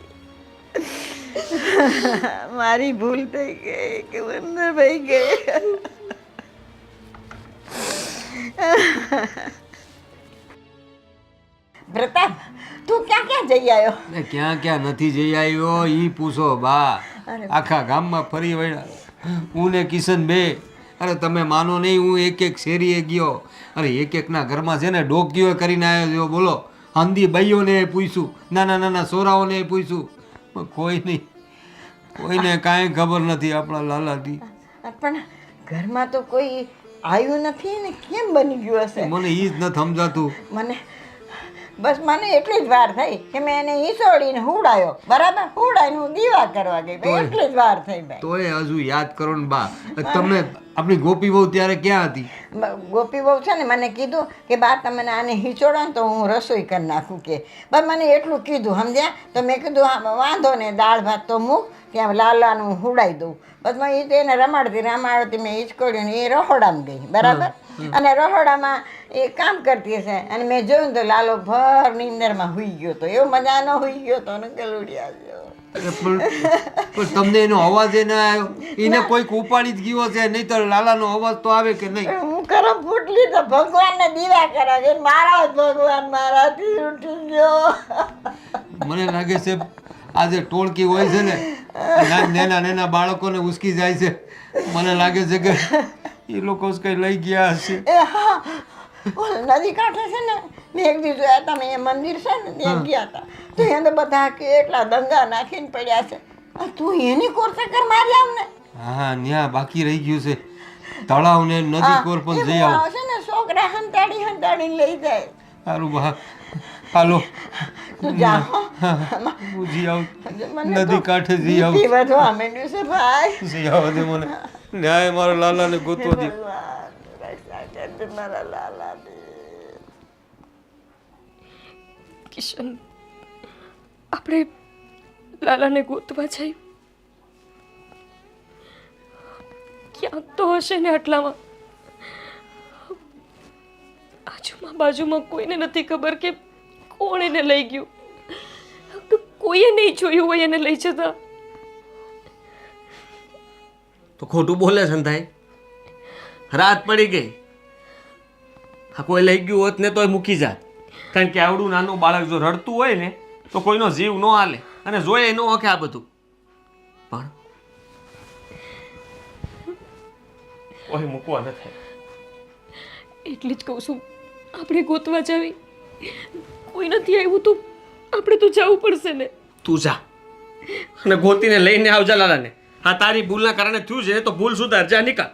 મારી ભૂલ થઈ ગઈ કે અંદર ભાઈ ગઈ. પ્રતાપ, તું ક્યાં ક્યાં જઈ આવ્યો? ને ક્યાં ક્યાં નથી જઈ આવ્યો ઈ પૂછો બા. આખા ગામમાં ફરી વળ્યા હું ને કિશન બે. અરે તમે માનો નહીં, હું એક એક શેરીએ ગયો. અરે એક એકના ઘરમાં છે ને ડોકીઓ કરીને આવ્યો છો. બોલો, હંધી ભાઈઓને પૂછ્યું, નાના નાના છોરાઓને પૂછ્યું, પણ કોઈ નહીં, કોઈને કાંઈ ખબર નથી આપણા લાલાથી. પણ ઘરમાં તો કોઈ આવ્યું નથી ને કેમ બની ગયું હશે? મને ઈ જ નથી સમજાતું. મને એટલી જ વાર થઈ કે મેં એને ઈસોડીને હુડાયો. બરાબર, હુડાઈને હું દીવા કરવા ગઈ. એટલી જ વાર થઈ ભાઈ. તોય હજુ યાદ કરો ને બા, તમે આપણી ગોપી બહુ ત્યારે ક્યાં હતી? ગોપી બહુ છે ને મને કીધું કે બા તમે આને હિંચોડો ને તો હું રસોઈ કરી નાખું કે. બસ મને એટલું કીધું, સમજ્યા? તો મેં કીધું હા વાંધો ને, દાળ ભાત તો મૂક, ત્યાં લાલાનું હુડાઈ દઉં. બસ મેં એ તો એને રમાડતી મેં હિંચકોડ્યું ને એ રહોડામાં ગઈ. બરાબર, અને રહોડામાં એ કામ કરતી હશે અને મેં જોયું તો લાલો ભર નીંદરમાં હુઈ ગયો તો. એવો મજાનો હુઈ ગયો તો ને ગલુડિયા ગયો. પણ તમને એનો અવાજ એ ના આવ્યો? એને કોઈક ઉપાડી જ ગયો છે, નહીં તો લાલાનો અવાજ તો આવે કે નહીં? હું કરમ ફૂટલી તો ભગવાનને દીવા કરાવે. મારા ભગવાન મારાથી ઉઠી ગયો. મને લાગે છે આ જે ટોળકી હોય છે ને, નાના નાના બાળકોને ઉસકી જાય છે. મને લાગે છે કે એ લોકો કઈ લઈ ગયા હશે. એ હા, નદી કાંઠે છે ને, મેં એક દી જોયા હતા, મેં એ મંદિર છે ને ત્યાં ગયા હતા તો એને તો બધા કેટલા દંગા નાખીને પડ્યા છે. તું એની કોરસે કર મારી આવ ને. હા, ન્યા બાકી રહી ગયું છે. તળાવ ને નદી કોર પણ જઈ આવો. છે ને છોકરા હંતાડીને લઈ જાય. સારું બા, હાલો તું જા હો. હું જી આવું મને તો નદી કાંઠે જી આવું બીપી વધવા માંડ્યું છે ભાઈ. જી આવો દે મને ન્યાય મારા લાલાને ગોતવો દે ભગવાન, રક્ષા કરજે મારા લાલાને. કિશન આપણે લાલાને ગોતવા જઈએ. ક્યાંક તો હશે ને આટલામાં. બાજુમાં કોઈને નથી ખબર કે કોણ એને લઈ ગયું. કોઈએ નહીં જોયું હોય એને લઈ જતા. તો ખોટું બોલે છે ને ભાઈ. રાત પડી ગઈ. હા, કોઈ લઈ ગયું હોત ને તોય મૂકી જાત. કારણ કે આવડું નાનું બાળક જો રડતું હોય ને તો કોઈનો જીવ ન હાલે અને જોઈએ ન ઓકે આ બધું. પણ કોઈ મૂકવા ન થાય. એટલી જ કહું છું, આપણે ગોતવા જાવી. કોઈ નથી આવ્યું તો આપણે તો જવું પડશે ને. તું જા અને ગોતીને લઈને આવજા લાલાને. હા, તારી ભૂલના કારણે થયું છે તો ભૂલ સુધાર. જા, નીકળ.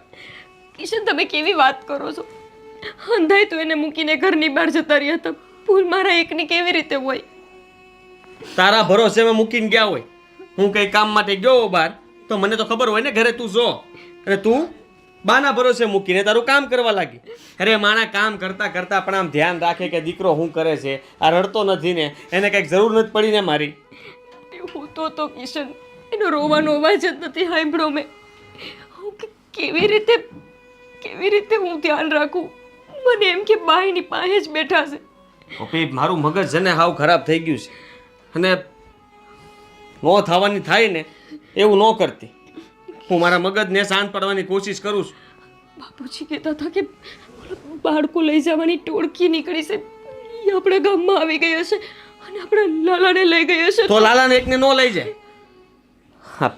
કિશન, તમે કેવી વાત કરો છો? અંધાઈ તો એને મૂકીને ઘરની બહાર જતા રહ્યા હતા. ભૂલ મારા એકની કેવી રીતે હોય? તારા ભરોસે મેં મૂકીને ગયા હોય. હું કઈ કામ માટે ગયો બહાર તો મને તો ખબર હોય ને ઘરે તું જો. અને તું બાના ભરોસે મૂકીને તારું કામ કરવા લાગી. અરે માણા કામ કરતા કરતા પણ આમ ધ્યાન રાખે કે દીકરો શું કરે છે. આ રડતો નથી ને, એને કંઈક જરૂર નથી પડી ને મારી. હું તો કિશન, એનો રોવાનો અવાજ જ નથી સાંભળ્યો મેં. હું કેવી રીતે હું ધ્યાન રાખું? મને એમ કે બાઈની પાસે જ બેઠા છે. પપ્પી, મારું મગજ છે ને હાવ ખરાબ થઈ ગયું છે. અને નો થવાની થાય ને એવું ન કરતી. હું મારા મગજને શાંત પાડવાની કોશિશ કરું છું. બાપુજી કહેતા હતા કે બાળકો લઈ જવાની ટોળકી નીકળી છે. એ આપણા ગામમાં આવી ગઈ હશે અને આપણા લાલાને લઈ ગઈ હશે. તો લાલાને એકને ન લઈ જાય. હા,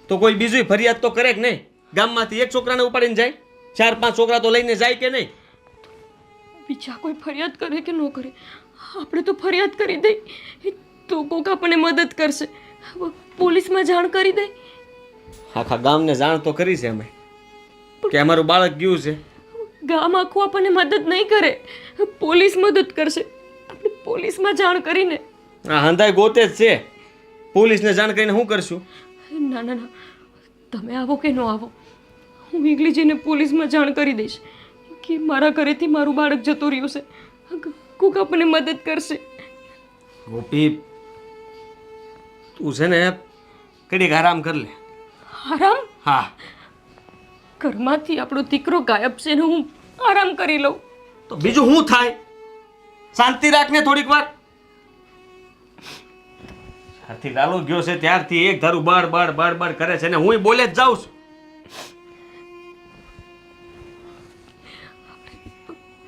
તો કોઈ બીજું ફરિયાદ તો કરે કે નહીં? ગામમાંથી એક છોકરાને ઉપાડીને જાય, 4-5 છોકરા તો લઈને જાય કે નહીં? બીજા કોઈ ફરિયાદ કરે કે ન કરે, આપણે તો ફરિયાદ કરી દઈ તો કોક આપણને મદદ કરશે. પોલીસમાં જાણ કરી દઈ. આખા ગામને જાણ તો કરી છે અમે કે અમારું બાળક ગયું છે. ગામ આખું આપણને મદદ નહીં કરે, પોલીસ મદદ કરશે. આપણે પોલીસમાં જાણ કરીને. આ હંધાઈ ગોતે જ છે. પોલીસને જાણ કરીને શું કરશું? ના, તમે આવો કે ન આવો, હું એકલી જઈને પોલીસમાં જાણ કરી દઈશ કે મારા ઘરેથી મારું બાળક જતું રહ્યું છે. કોક આપણને મદદ કરશે. ગોપી, તું છે ને કડીક આરામ કર લે. આરામ? હા, ઘરમાંથી આપણો દીકરો ગાયબ છે ને હું આરામ કરી લઉં તો બીજું શું થાય? શાંતિ રાખને થોડીક વાર. જ્યારથી લાલો ગયો છે ત્યારથી એક ધારું બળ કરે છે ને હું બોલે જ જાઉં છું.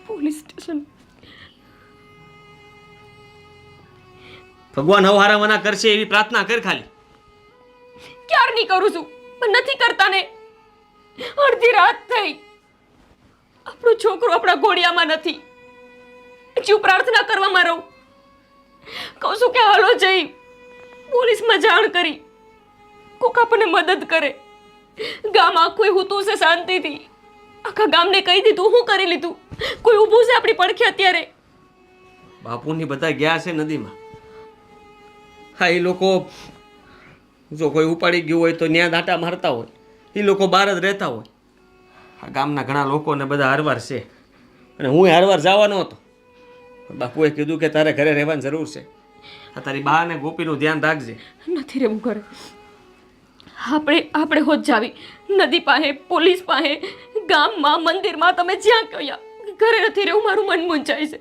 Police station. ભગવાન હવારા મના કરશે એવી પ્રાર્થના કર ખાલી. ક્યારની કરું છું પણ નથી કરતા ને. અડધી રાત થઈ, આપણો છોકરો આપણા ઘોડિયામાં નથી. હજુ પ્રાર્થના કરવામાં રહું. કહું છું કે હાલો જઈ પોલીસમાં જાણ કરી, કોક આપણને મદદ કરે. ગામ આખું હોતું છે શાંતિથી. આખા ગામને કહી દીધું, હું કરી લીધું. કોઈ ઊભું છે આપણી પડખે અત્યારે? બાપુની બધા ગયા છે નદીમાં. હા, એ લોકો જો કોઈ ઉપાડી ગયું હોય તો ન્યા દાંટા મારતા હોય. એ લોકો બહાર જ રહેતા હોય. આ ગામના ઘણા લોકોને બધા હરવાર છે અને હું હરવાર જવાનો હતો. બાપુએ કીધું કે તારે ઘરે રહેવાની જરૂર છે. આ તારી બા અને ગોપીનું ધ્યાન રાખજે. નથી રહેવું ઘરે. આપણે હોત જાવી નદી પાસે, પોલીસ પાસે, ગામમાં, મંદિરમાં, તમે જ્યાં કહ્યા. ઘરે નથી રહેવું, મારું મન મૂંઝાય છે.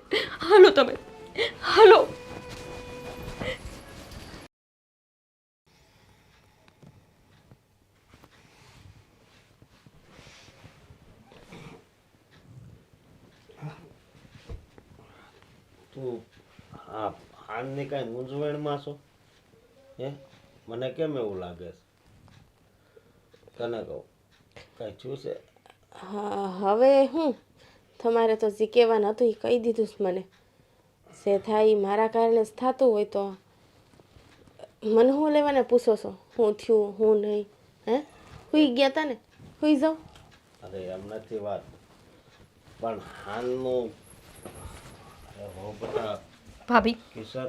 હાલો તમે, હાલો. તું આ આનની કાંઈ મૂંઝવણમાં છો? હે, મને કેમ એવું લાગે છે? તને કહું કાંઈ થયું છે? હા, હવે હું તમારે તો જે કહેવાનું હતું એ કહી દીધું છે મને. જે થાય એ મારા કારણે જ થતું હોય તો મને હું લેવાને પૂછો છો? હું થયું, હું નહીં? હે, હુઈ ગયા હતા ને, હુઈ જાઉં. અરે એમ નથી વાત, પણ હાલનું હો બેટા ભાભી, કિશન.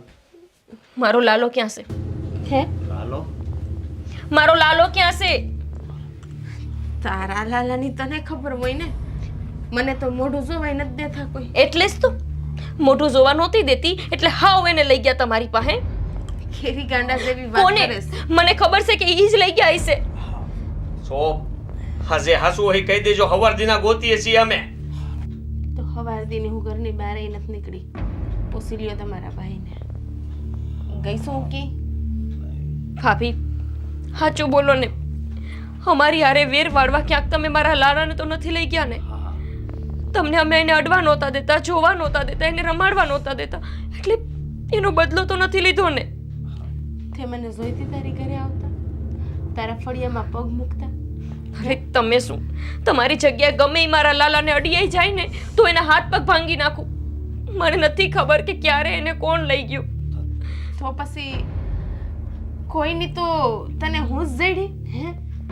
મારો લાલો ક્યાં છે? હે લાલો મારો લાલો ક્યાં છે? તારા લાલાની તને ખબર હોય ને, મને તો મોઢું જોવાય નથી દેતા કોઈ. એટલે જ તો મોઢું જોવા નહોતી દેતી, એટલે હાવ એને લઈ ગયા તમારી પાસે. કેવી ગાંડા જેવી વાત કોને? કરે છે. મને ખબર છે કે ઈ જ લઈ ગયા હશે. સો હાજે હાસુ હોય કહી દેજો, હવારદીના ગોતીએ છીએ અમે. તો હવારદીની હું ઘરની બહાર નથી નીકળી. પૂછી લ્યો તમારા ભાઈને. ગઈ શું કે ભાભી સાચું બોલો ને, અમારી હારે વેર વાળવા ક્યાંક તમે મારા લાલાને તો નથી લઈ ગયા ને? તમને અમે એને અડવા નહોતા દેતા, જોવા નહોતા દેતા, એને રમાડવા નહોતા દેતા, એટલે એનો બદલો તો નથી લીધો ને? તે મને જોઈતી તારી ઘરે આવતા, તારા ફળિયામાં પગ મૂકતા. અરે તમે શું, તમારી જગ્યાએ ગમે ઈ મારા લાલાને અડીયાઈ જાય ને તો એના હાથ પગ ભાંગી નાખું. મને નથી ખબર કે ક્યારે એને કોણ લઈ ગયું. તો પછી કોઈની તો તને હું જ જડી હે?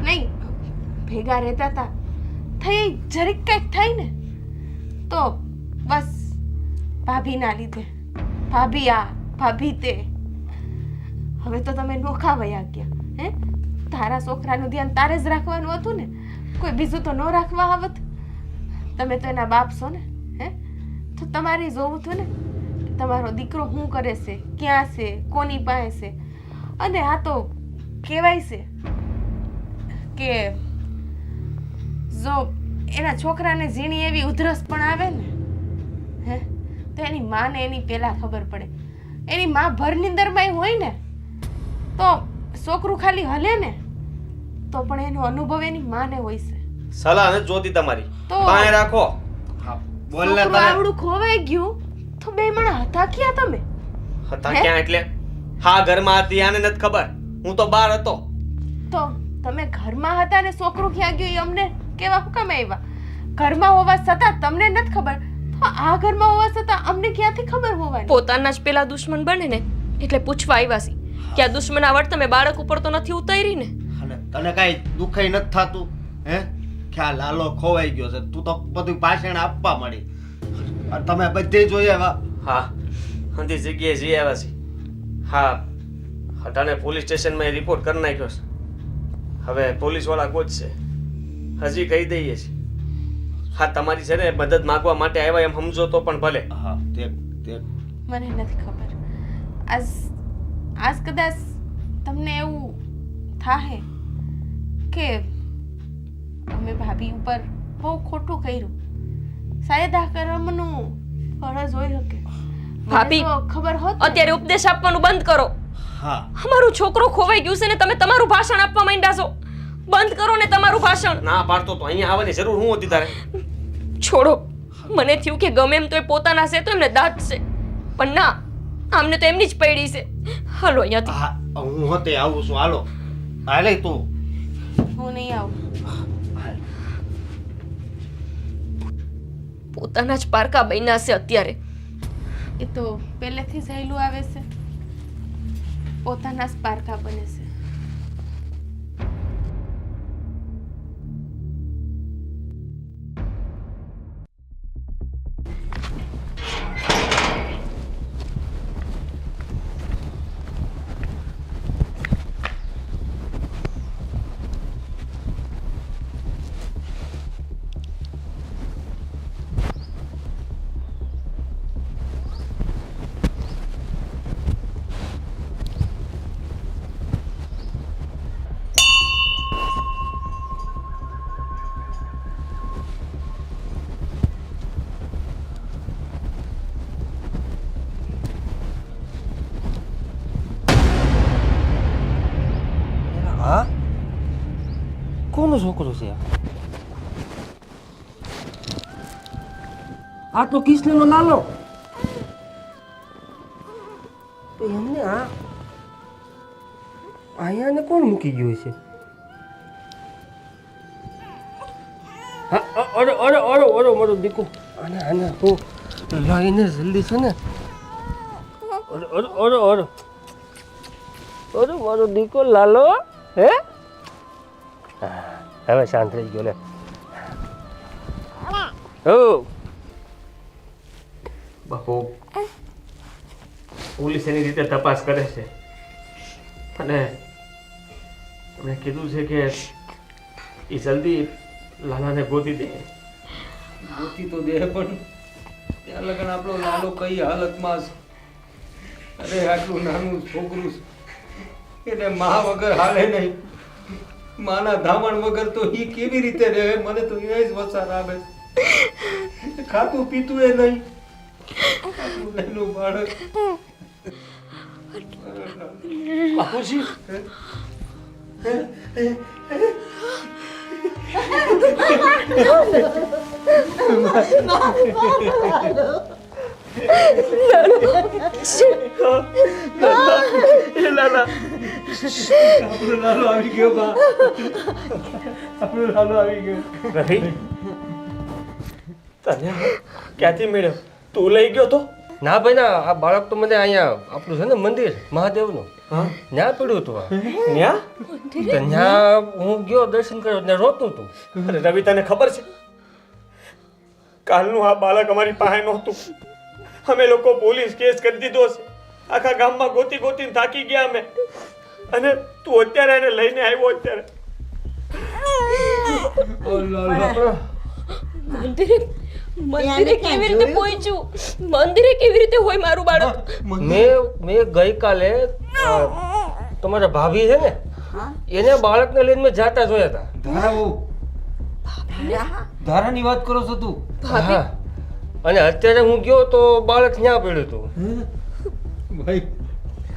નહીં, ભેગા રહેતા હતા, થઈ જરીક કંઈક થાય ને તો બસ ભાભીના લીધે, ભાભી આ ભાભી તે. હવે તો તમે નોખા વયા ગયા હે? તારા છોકરાનું ધ્યાન તારે જ રાખવાનું હતું ને, કોઈ બીજું તો ન રાખવા આવત. તમે તો એના બાપ છો ને હે? તો તમારે જોવું હતું ને કે તમારો દીકરો શું કરે છે, ક્યાં છે, કોની પાસે છે. અને આ તો કહેવાય છે કે જો એના છોકરાને ઝીણી એવી ઉધરસ પણ આવે ને હે, તો એની માને એની પહેલા ખબર પડે. એની માં ભર નિંદરમાંય હોય ને તો છોકરું ખાલી હલે ને તો પણ એનો અનુભવ એની માને હોય છે. સલાહ નથી જોતી તમારી, તો પાસે રાખો. બોલ ને છોકરું તને આવડું ખોવાઈ ગયું તો બે માણા હતા ક્યાં તમે? હતા હે? ક્યાં એટલે? હા ઘરમાં હતી, આને નથી ખબર, હું તો બહાર હતો. તો તમે ઘરમાં હતા ને છોકરું ક્યાં ગયું એ અમને કેવા હુકમ આવ્યા? ઘરમાં હોવા છતાં તમને નથી ખબર, તો આ ઘરમાં હોવા છતાં અમને ક્યાંથી ખબર હોવાની? પોતાના જ પેલા દુશ્મન બને ને એટલે પૂછવા આવ્યા છે કે આ દુશ્મન આવડ તમે બાળક ઉપર તો નથી ઉતારી ને? અને તને કાંઈ દુખાઈ નથી થતું હે? કે આ લાલો ખોવાઈ ગયો છે, તું તો બધું ભાષણ આપવા મળી. અને તમે બધે જોઈએ હા અંધી જગ્યાએ જઈ આવ્યા છે. હા હટાને પોલીસ સ્ટેશનમાં રિપોર્ટ કરી નાખ્યો છે. હવે પોલીસવાળા ગોતશે, હજી કહી દઈએ છીએ. હા તમારી છે ને મદદ માંગવા માટે આવ્યા એમ સમજો તો પણ ભલે. હા તે તે મને નથી ખબર. આજ કદાચ તમને એવું થાહે કે અમે ભાભી ઉપર બહુ ખોટું કર્યું. શાયદ આ કર્મનું ફળ જ હોય શકે. ભાભી, મને તો ખબર હોત ને. અત્યારે ઉપદેશ આપવાનું બંધ કરો. હા અમારું છોકરો ખોવાઈ ગયું છે ને તમે તમારું ભાષણ આપવા માંડ્યા છો. બંધ કરો ને તમારું ભાષણ. ના પાડતો તો અહીંયા આવવાની જરૂર શું હતી તારે? છોડો. મને થયું કે ગમે એમ તો એ પોતાના છે તો એમને દાંત છે, પણ ના, આમને તો એમની જ પડી છે. હાલો અહીંયાથી. હા હું હોતે આવું છું. હાલો હાલે તું. હું નહીં આવું. પોતાના જ પારકા બન્યા છે અત્યારે. એ તો પહેલેથી જ હેલું આવે છે, પોતાના જ પારકા બને છે. હા કોનો છોકરો છે આ? આ તો કૃષ્ણનો લાલો. તો એમને આ અહીંયા ને કોણ મૂકી ગયું છે? હા અરે અરે અરે અરે મારો દીકરો, આને આને હું લાઈને જલ્દી છે ને. અરે અરે અરે અરે અરે મારો દીકરો લાલો હે? હવે શાંત થઈ ગયો લે. ઓ બાપુ પોલીસ એની રીતે તપાસ કરે છે અને એમણે કીધું છે કે એ જલ્દી લાલાને ગોતી દે. ગોતી તો દે પણ ત્યાં લગન આપણો લાલો કઈ હાલતમાં છે. અરે આટલું નાનું છોકરું છે એને મા વગર હાલે નહીં. માના ધામણ વગર તો એ કેવી રીતે રહે? મને તો એ જ વસાર આવે છે. ખાતું પીતું એ નહીં. આટલું નાનું બાળક. બાપુજી લાલા આપણો લાલો આવી ગયો બા. આપણો લાલો આવી ગયો. રવિ તને ક્યાંથી મળ્યો? તું લઈ ગયો તો? ના ભાઈ ના, આ બાળક તો મને અહીંયા આપણું છે ને મંદિર મહાદેવનું ત્યાં પડ્યું હતું. ન્યા? તો ત્યાં હું ગયો દર્શન કર્યો ને રોતું હતું. અરે રવિ તને ખબર છે કાલનું આ બાળક અમારી પાસે નહોતું. અમે લોકો પોલીસ કેસ કરી દીધો છે. આખા ગામમાં ગોતી ગોતીને થાકી ગયા અમે. અને તું અત્યારે એને લઈને આવ્યો અત્યારે. મંદિરે મંદિરે કેવી રીતે પહોંચ્યું? મંદિરે કેવી રીતે હોય મારું બાળક? મેં ગઈકાલે તમારા ભાભી છે ને એને બાળકને લઈને મેં જાતા જોયા હતા. ધારાની વાત કરો છો તું? હા, અને અત્યારે હું ગયો તો બાળક ત્યાં પડ્યું હતું. ભાઈ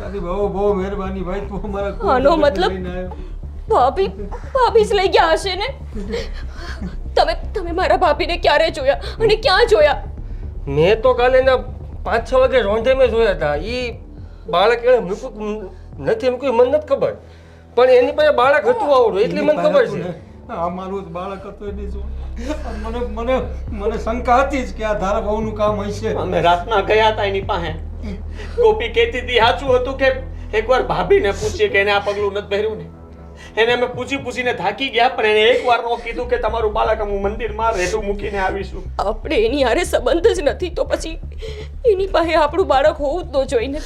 તારી બહુ બહુ મહેરબાની ભાઈ. તું અમારા આનો મતલબ ભાભી ભાભી જ લઈ ગયા હશે ને? તમે મારા ભાભીને ક્યારે જોયા અને ક્યાં જોયા? મેં તો કાલે એના 5-6 વાગે રોંઢે મેં જોયા હતા. એ બાળક એને મૂક્યું નથી મૂક્યું મને નથી ખબર, પણ એની પાસે બાળક હતું આવડું એટલી મને ખબર છે. અમારું જ બાળક હતું એની જો મને મને મને શંકા હતી જ કે આ ધારા બહુનું કામ હશે. અમે રાતના ગયા હતા એની પાસે. ગોપી કહેતી હતી સાચું હતું કે એકવાર ભાભીને પૂછીએ કે એને આ પગલું નથી પહેર્યું ને. એને અમે પૂછીને થાકી ગયા, પણ એને એકવાર નો કીધું કે તમારું બાળક હું મંદિરમાં રેઢું મૂકીને આવીશું. આપણે એની હારે સંબંધ જ નથી તો પછી એની પાસે આપણું બાળક હોવું જ ન જોઈને.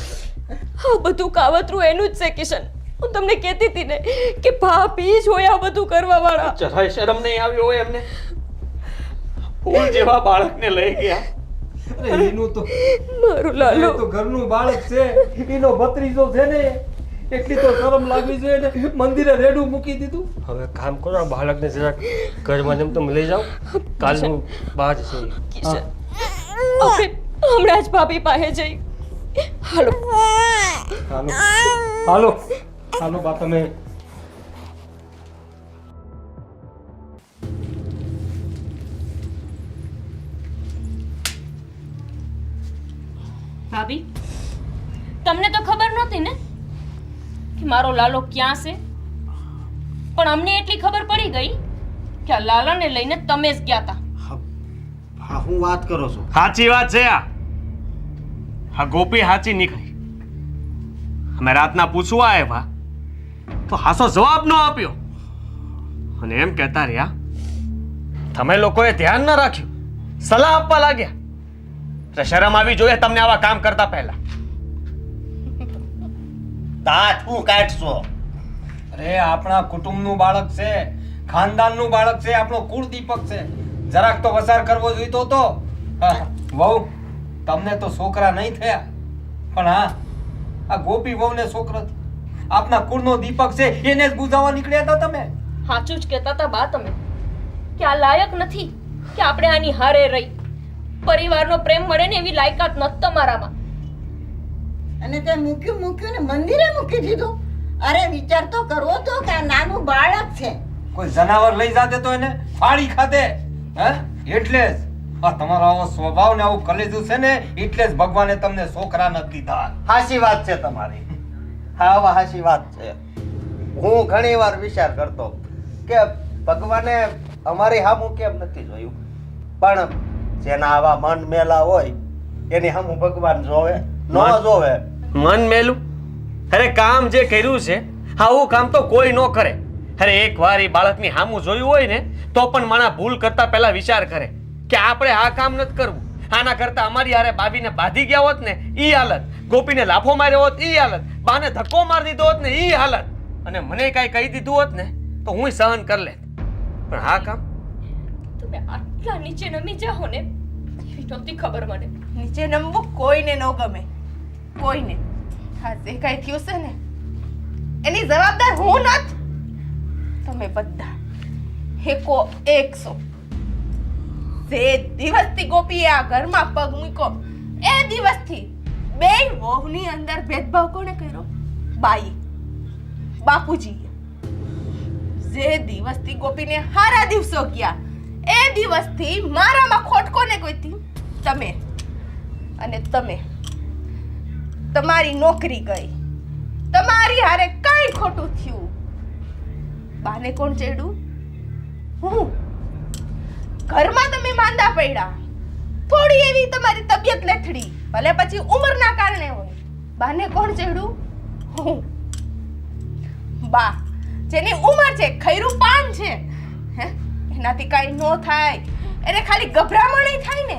આ બધું કાવતરું એનું જ છે કિશન. હું તમને કહેતી હતી ને કે ભાભી જ હોય આ બધું કરવા વાળા. જરાય શરમ નહીં આવી હોય એમને? ફૂલ જેવા બાળકને લઈ ગયા. અરે એનું તો મારું લાલો તો ઘરનું બાળક છે, એનો ભત્રીજો છે ને, એટલી તો શરમ લાગવી જોઈએ ને. મંદિરે રેડું મૂકી દીધું. હવે કામ કરો, આ બાળકને જરાક ઘરમાં જેમ તમે લઈ જાઓ. કાલનું બાદ છે. કિશન આપણે હમણાં જ ભાભી પાસે જઈ. હાલો હાલો હાલો હાલો બા તમે. ભાભી તમને તો ખબર નહોતી ને કે મારો લાલો ક્યાં છે? પણ અમને એટલી ખબર પડી ગઈ કે આ લાલાને લઈને તમે જ ગયા હતા. હા, હું વાત કરો છો? સાચી વાત છે આ. હા, ગોપી સાચી નીકળી. અમે રાતના પૂછવા આવ્યા તો હાસો જવાબ ન આપ્યો અને એમ કહેતા રહ્યા તમે લોકોએ ધ્યાન ન રાખ્યું, સલાહ આપવા લાગ્યા. એટલે શરમ આવી જોઈએ તમને આવા કામ કરતા પહેલા. દાંત હું કાઢશો? અરે આપણા કુટુંબનું બાળક છે, ખાનદાનનું બાળક છે, આપણો કુળ દીપક છે. જરાક તો વસાર કરવો જોઈતો હતો. વહુ તમને તો છોકરા નહીં થયા, પણ હા આ ગોપી વહુને છોકરો થયો. આપના કુળનો દીપક છે, એને જ બુઝાવવા નીકળ્યા હતા તમે. સાચું જ કહેતા હતા બા તમે કે આ લાયક નથી કે આપણે આની હારે રહી. પરિવારનો પ્રેમ મળે ને એવી લાયકાત નથી તમારામાં. અને તે મૂક્યું ને મંદિરે મૂકી દીધું. અરે વિચાર તો કરવો તો કે આ નાનું બાળક છે. કોઈ જનાવર લઈ જાતે તો એને ફાડી ખાતે. હે એટલે જ આ તમારો આવો સ્વભાવ ને આવું કલેજું છે ને, એટલે જ ભગવાને તમને છોકરા નથી દીધા. હાચી વાત છે તમારી. હા, હાચી વાત છે. હું ઘણી વાર વિચાર કરતો કે ભગવાને અમારી હામું કેમ નથી જોયું, પણ જેના આવા મન મેલા હોય એની હામું ભગવાન જોવે ન જોવે? મન મેલું? અરે કામ જે કર્યું છે આવું કામ તો કોઈ ન કરે. અરે એકવાર એ બાળકની સામું જોયું હોય ને તો પણ માણસ ભૂલ કરતા પહેલા વિચાર કરે કે આપણે આ કામ નથી કરવું. આના કરતા અમારી હારે ભાભીને બાંધી ગયા હોત ને ઈ હાલત, ગોપીને લાફો માર્યો હોત ઈ હાલત, બાને ધક્કો મારી દીધો હોત ને ઈ હાલત, અને મને કાંઈ કહી દીધું હોત ને તો હું સહન કરી લેત. પણ આ કામ તમે આટલા નીચે નમી જાઓ ને એવી નહોતી ખબર મને. નીચે નમવું કોઈને ન ગમે, કોઈને. હા, જે કાંઈ થયું છે ને એની જવાબદાર હું નથી, તમે બધા એકો એક છો. જે દિવસથી ગોપીએ આ ઘરમાં પગ મૂક્યો એ દિવસથી બે વહુની અંદર ભેદભાવ કોને કર્યો? બાઈ, બાપુજીએ. જે દિવસથી ગોપીને હારા દિવસો ગયા એ દિવસથી મારામાં ખોટ કોને ગોતી? તમે. અને તમે, તમારી નોકરી ગઈ, તમારી હારે કઈ ખોટું થયું, બાને કોણ ચેડ્યું? હું. ઘરમાં તમે માંદા પડ્યા, થોડી એવી તમારી તબિયત લેથડી, ભલે પછી ઉંમરના કારણે હોય, બાને કોણ ચેડ્યું? હું. બા જેની ઉંમર છે, ખૈરું પાન છે, હે, એનાથી કાંઈ ન થાય, એને ખાલી ગભરામણ થાય ને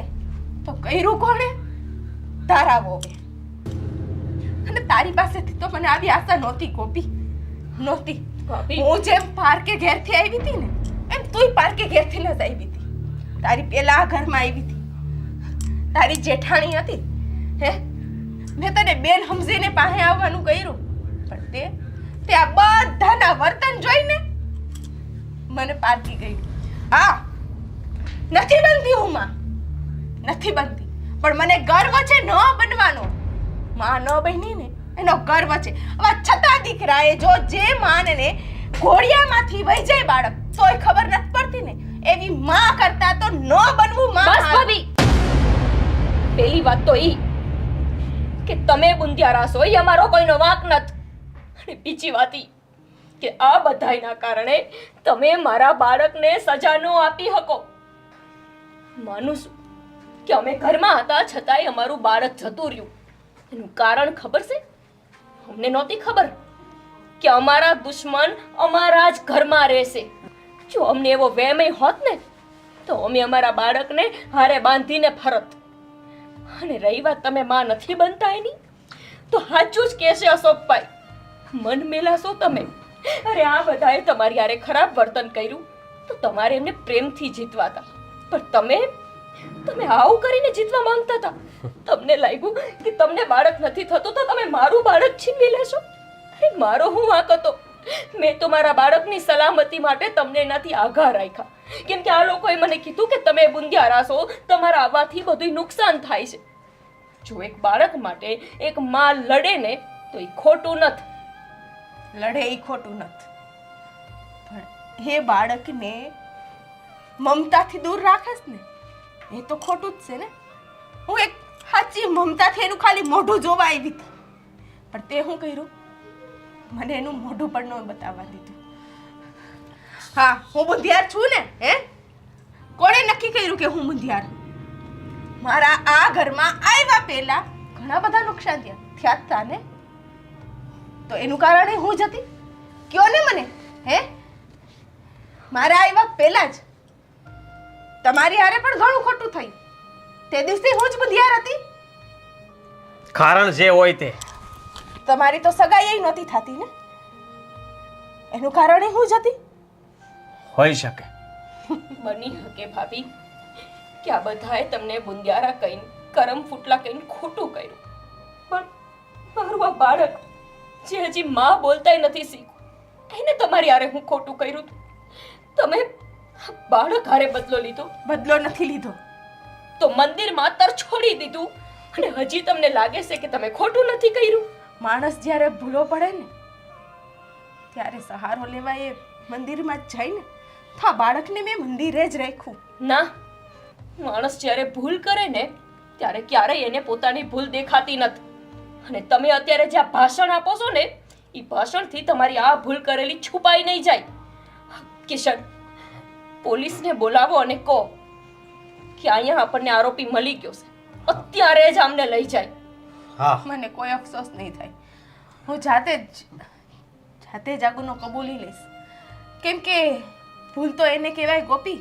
તો કર્યું કોણે? તારા વોવે. અને તારી પાસેથી તો મને આવી આશા નહોતી ગોપી, નહોતી. હું જેમ પાર્કે ઘેરથી આવી હતી ને એમ તુંય પાર્કે ઘેરથી ન જ આવી હતી. તારી પેલા આ ઘરમાં આવી હતી, તારી જેઠાણી હતી, હે, મેં તને બેન સમજીને પાસે આવવાનું કર્યું, પણ તે આ બધાના વર્તન જોઈને મને પારકી ગઈ. હા, નથી બનતી હું માં, નથી બનતી, પણ મને ગર્વ છે ન બનવાનો. માં ન બની ને એનો ગર્વ છે. હવે છતાં દીકરાએ જો જે માને ઘોડિયામાંથી વહી જાય બાળક તોય ખબર નથી પડતી ને, એવી માં કરતા તો ન બનવું. માં બસ ભાભી, પેલી વાત તો ઈ કે તમે બુંદિયારા છો એ અમારો કોઈનો વાંક નથી, અને બીજી વાત ઈ કે આ બધાયના કારણે તમે મારા બાળકને સજા ન આપી શકો. માનું છું કે અમે ઘરમાં હતા છતાંય અમારું બાળક જતું રહ્યું. એનું કારણ ખબર છે? અમને નહોતી ખબર કે અમારા દુશ્મન અમારા જ ઘરમાં રહેશે. જો અમને એવો વહેમય હોત ને તો અમે અમારા બાળકને હારે બાંધીને ફરત. અને રહી વાત તમે માં નથી બનતા એની, તો સાચું જ કહેશે અશોકભાઈ, મન મેલાશો તમે. અરે આ બધાએ તમારી હારે ખરાબ વર્તન કર્યું તો તમારે એમને પ્રેમથી જીતવા હતા, પણ તમે આવું કરીને જીતવા માંગતા હતા. તમને લાગ્યું કે તમને બાળક નથી થતું તો તમે મારું બાળક છીનવી લેશો. અરે મારો હું વાંક હતો? મેં તો મારા બાળકની સલામતી માટે તમને એનાથી આઘા રાખ્યા, કેમ કે આ લોકોએ મને કીધું કે તમે બુંદિયારા છો, તમારા આવવાથી બધું નુકસાન થાય છે. જો એક બાળક માટે એક માં લડે ને તો એ ખોટું નથી. લડે એ ખોટું નથી, પણ એ બાળકને મમતાથી દૂર રાખેસ ને એ તો ખોટું જ છે ને. હું એક સાચી મમતાથી એનું ખાલી મોઢું જોવા આવી હતી, પણ તે શું કર્યું? મને એનું મોઢું પણ ન બતાવવા દીધું. હા, હું બુંધિયાર છું ને, હે? કોણે નક્કી કર્યું કે હું બુંધિયાર? મારા આ ઘરમાં આવ્યા પહેલા ઘણા બધા નુકસાન થયા હતા ને, તો એનું કારણ હું જ હતી. કયો ને મને, હે? મારા આવ્યા પહેલા જ તમારી હારે પણ ઘણું ખોટું થયું. તે દિવસે હું જ બુંધિયાર હતી. કારણ જે હોય તે. તમારી તો સગાઈ નહોતી થતી ને, એનું કારણ હું જ હતી. હોઈ શકે, બની શકે ભાભી કે આ બધાએ તમને બુંદિયારા કહીને કરમ ફૂટલા કહીને ખોટું કર્યું, પણ મારું આ બાળક જે હજી માં બોલતાય નથી શીખ્યું એને તમારી હારે હું ખોટું કર્યું હતું. તમે બાળક હારે બદલો લીધો. બદલો નથી લીધો તો મંદિરમાં તર છોડી દીધું, અને હજી તમને લાગે છે કે તમે ખોટું નથી કર્યું. માણસ જ્યારે ભૂલો પડે ને ત્યારે સહારો લેવા એ મંદિરમાં જ જાય ને, તો આ બાળકને મેં મંદિરે જ રાખ્યું. ના, માણસ જ્યારે ભૂલ કરે ને ત્યારે ક્યારેય એને પોતાની ભૂલ દેખાતી નથી, અને તમે અત્યારે જે આ ભાષણ આપો છો ને એ ભાષણથી તમારી આ ભૂલ કરેલી છુપાઈ નહીં જાય. કિશન, પોલીસને બોલાવો અને કહો કે અહીંયા આપણને આરોપી મળી ગયો છે, અત્યારે જ આમને લઈ જાય. હા, મને કોઈ અફસોસ નહીં થાય. હું જાતે જ આ ગુનો કબૂલી લઈશ, કેમ કે ભૂલ તો એને કહેવાય ગોપી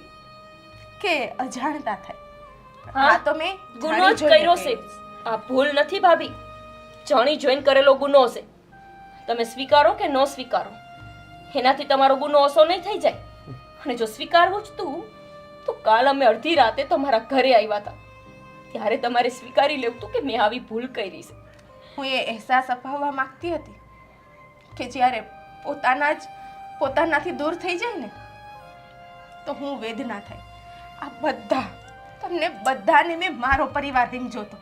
કે અજાણતા થાય, હા તો મેં ગુનો જાણી જ જોઈને કર્યો છે. આ ભૂલ નથી ભાભી, જાણી જોઈને કરેલો ગુનો છે. તમે સ્વીકારો કે ન સ્વીકારો, એનાથી તમારો ગુનો ઓછો નહીં થઈ જાય. અને જો સ્વીકારવું જ તું તો કાલ અમે અડધી રાતે તમારા ઘરે આવ્યા હતા, ત્યારે તમારે સ્વીકારી લેવું તું કે મેં આવી ભૂલ કરી છે. હું એ અહેસાસ અપાવવા માંગતી હતી કે જ્યારે પોતાનાથી દૂર થઈ જાય ને તો હું વેદના થાય. આ બધા તમને બધાને મેં મારો પરિવાર સમજો તો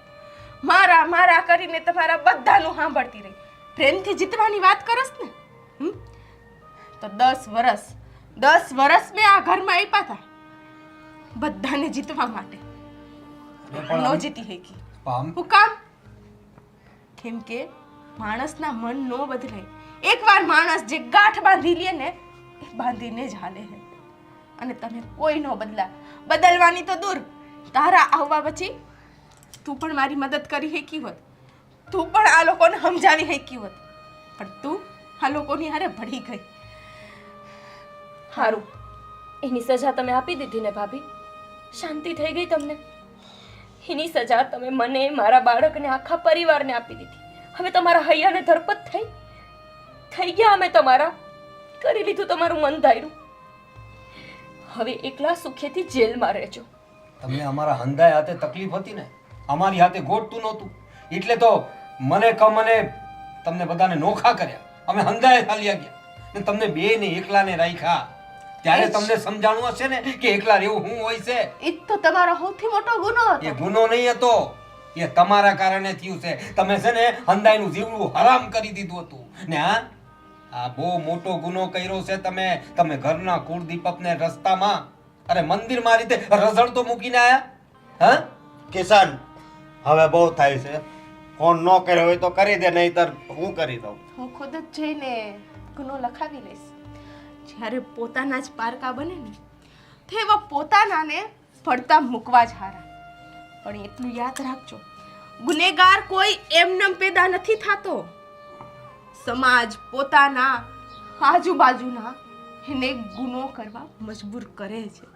મારા કરીને તમારા બધાનું સાંભળતી રહી. પ્રેમથી જીતવાની વાત કરસ ને તો 10 વર્ષ મેં આ ઘરમાં આપ્યા હતા બધાને જીતવા માટે. ન જીતી શકી. હું કામ? કેમ કે માણસના મન નો બદલાય. એકવાર માણસ જે ગાંઠ બાંધી લે ને એ બાંધીને જ હાલે છે. અને તમે કોઈ ન બદલવાની તો દૂર, તારા આવવા પછી તું પણ મારી મદદ કરી શકી હોત, તું પણ આ લોકોને સમજાવી શકી હોત, પણ તું આ લોકોની હારે ભળી ગઈ. સારું, એની સજા તમે આપી દીધી ને ભાભી, શાંતિ થઈ ગઈ તમને. એની સજા તમે મને, મારા બાળકને, આખા પરિવારને આપી દીધી. હવે તમારા હૈયાને ધરપત થઈ ગયા. અમે તમારા કરી લીધું તમારું મન ધાર્યું. હવે એકલા સુખેથી જેલમાં રહેજો. તમને અમારા હંધાય હાથે તકલીફ હતી ને, અમારી હાથે ગોઠતું નહોતું, એટલે તો મને તમને બધાને નોખા કર્યા. અમે હંધાય ચાલ્યા ગયા ને તમને બે ને એકલાને રાખ્યા. ત્યારે તમને સમજાણું હશે ને કે એકલા રહેવું શું હોય છે. એ તો તમારો સૌથી મોટો ગુનો હતો. એ ગુનો નહીં હતો, એ તમારા કારણે થયું છે. તમે છે ને હંધાયનું જીવડું હરામ કરી દીધું હતું ને. આ બહુ મોટો ગુનો કર્યો છે તમે ઘરના કુળદીપકને રસ્તામાં, અરે મંદિરમાં રીતે રઝળતો મૂકીને આયા. હા કિશન, હવે બહુ થાય છે. ફોન ન કર્યો હોય તો કરી દે, નહીતર હું કરી દઉં. હું ખુદ જ જઈને ગુનો લખાવી લઈશ. જ્યારે પોતાના જ પારકા બને ને તો એવા પોતાનાને પડતા મૂકવા જ હારા. પણ એટલું યાદ રાખજો, ગુનેગાર કોઈ એમનેમ પેદા નથી થતો. સમાજ પોતાના આજુબાજુના એને ગુનો કરવા મજબૂર કરે છે,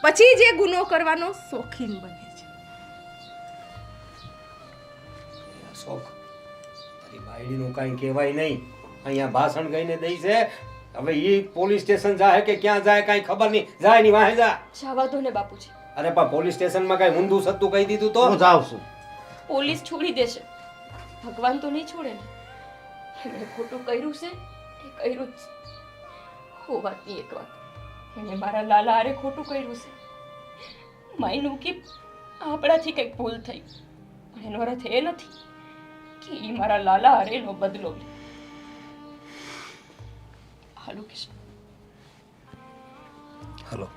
પછી જે ગુનો કરવાનો શોખીન બને છે. શોખ તારી બાયડીનું કાંઈ કહેવાય નહીં. અહીંયા ભાષણ ગઈને દઈ છે. હવે ઈ પોલીસ સ્ટેશન જાય કે ક્યાં જાય કાંઈ ખબર નહીં. જાય ની વાહે જા. જવા દો ને બાપુજી. અરે પણ પોલીસ સ્ટેશનમાં કાંઈ ઊંધું સત્તું કહી દીધું તો હું જાઉં છું. પોલીસ છોડી દેશે, ભગવાન તો નહીં છોડે ને. એમણે ખોટું કર્યું છે એ કર્યું જ. હો વાતની એક વાત, એમણે મારા લાલા હારે ખોટું કર્યું છે. માયનું કે આપણાથી કંઈક ભૂલ થઈ, પણ એનો અર્થ એ નથી કે એ મારા લાલા હારે એનો બદલો લે. હાલો કિશન. હલો.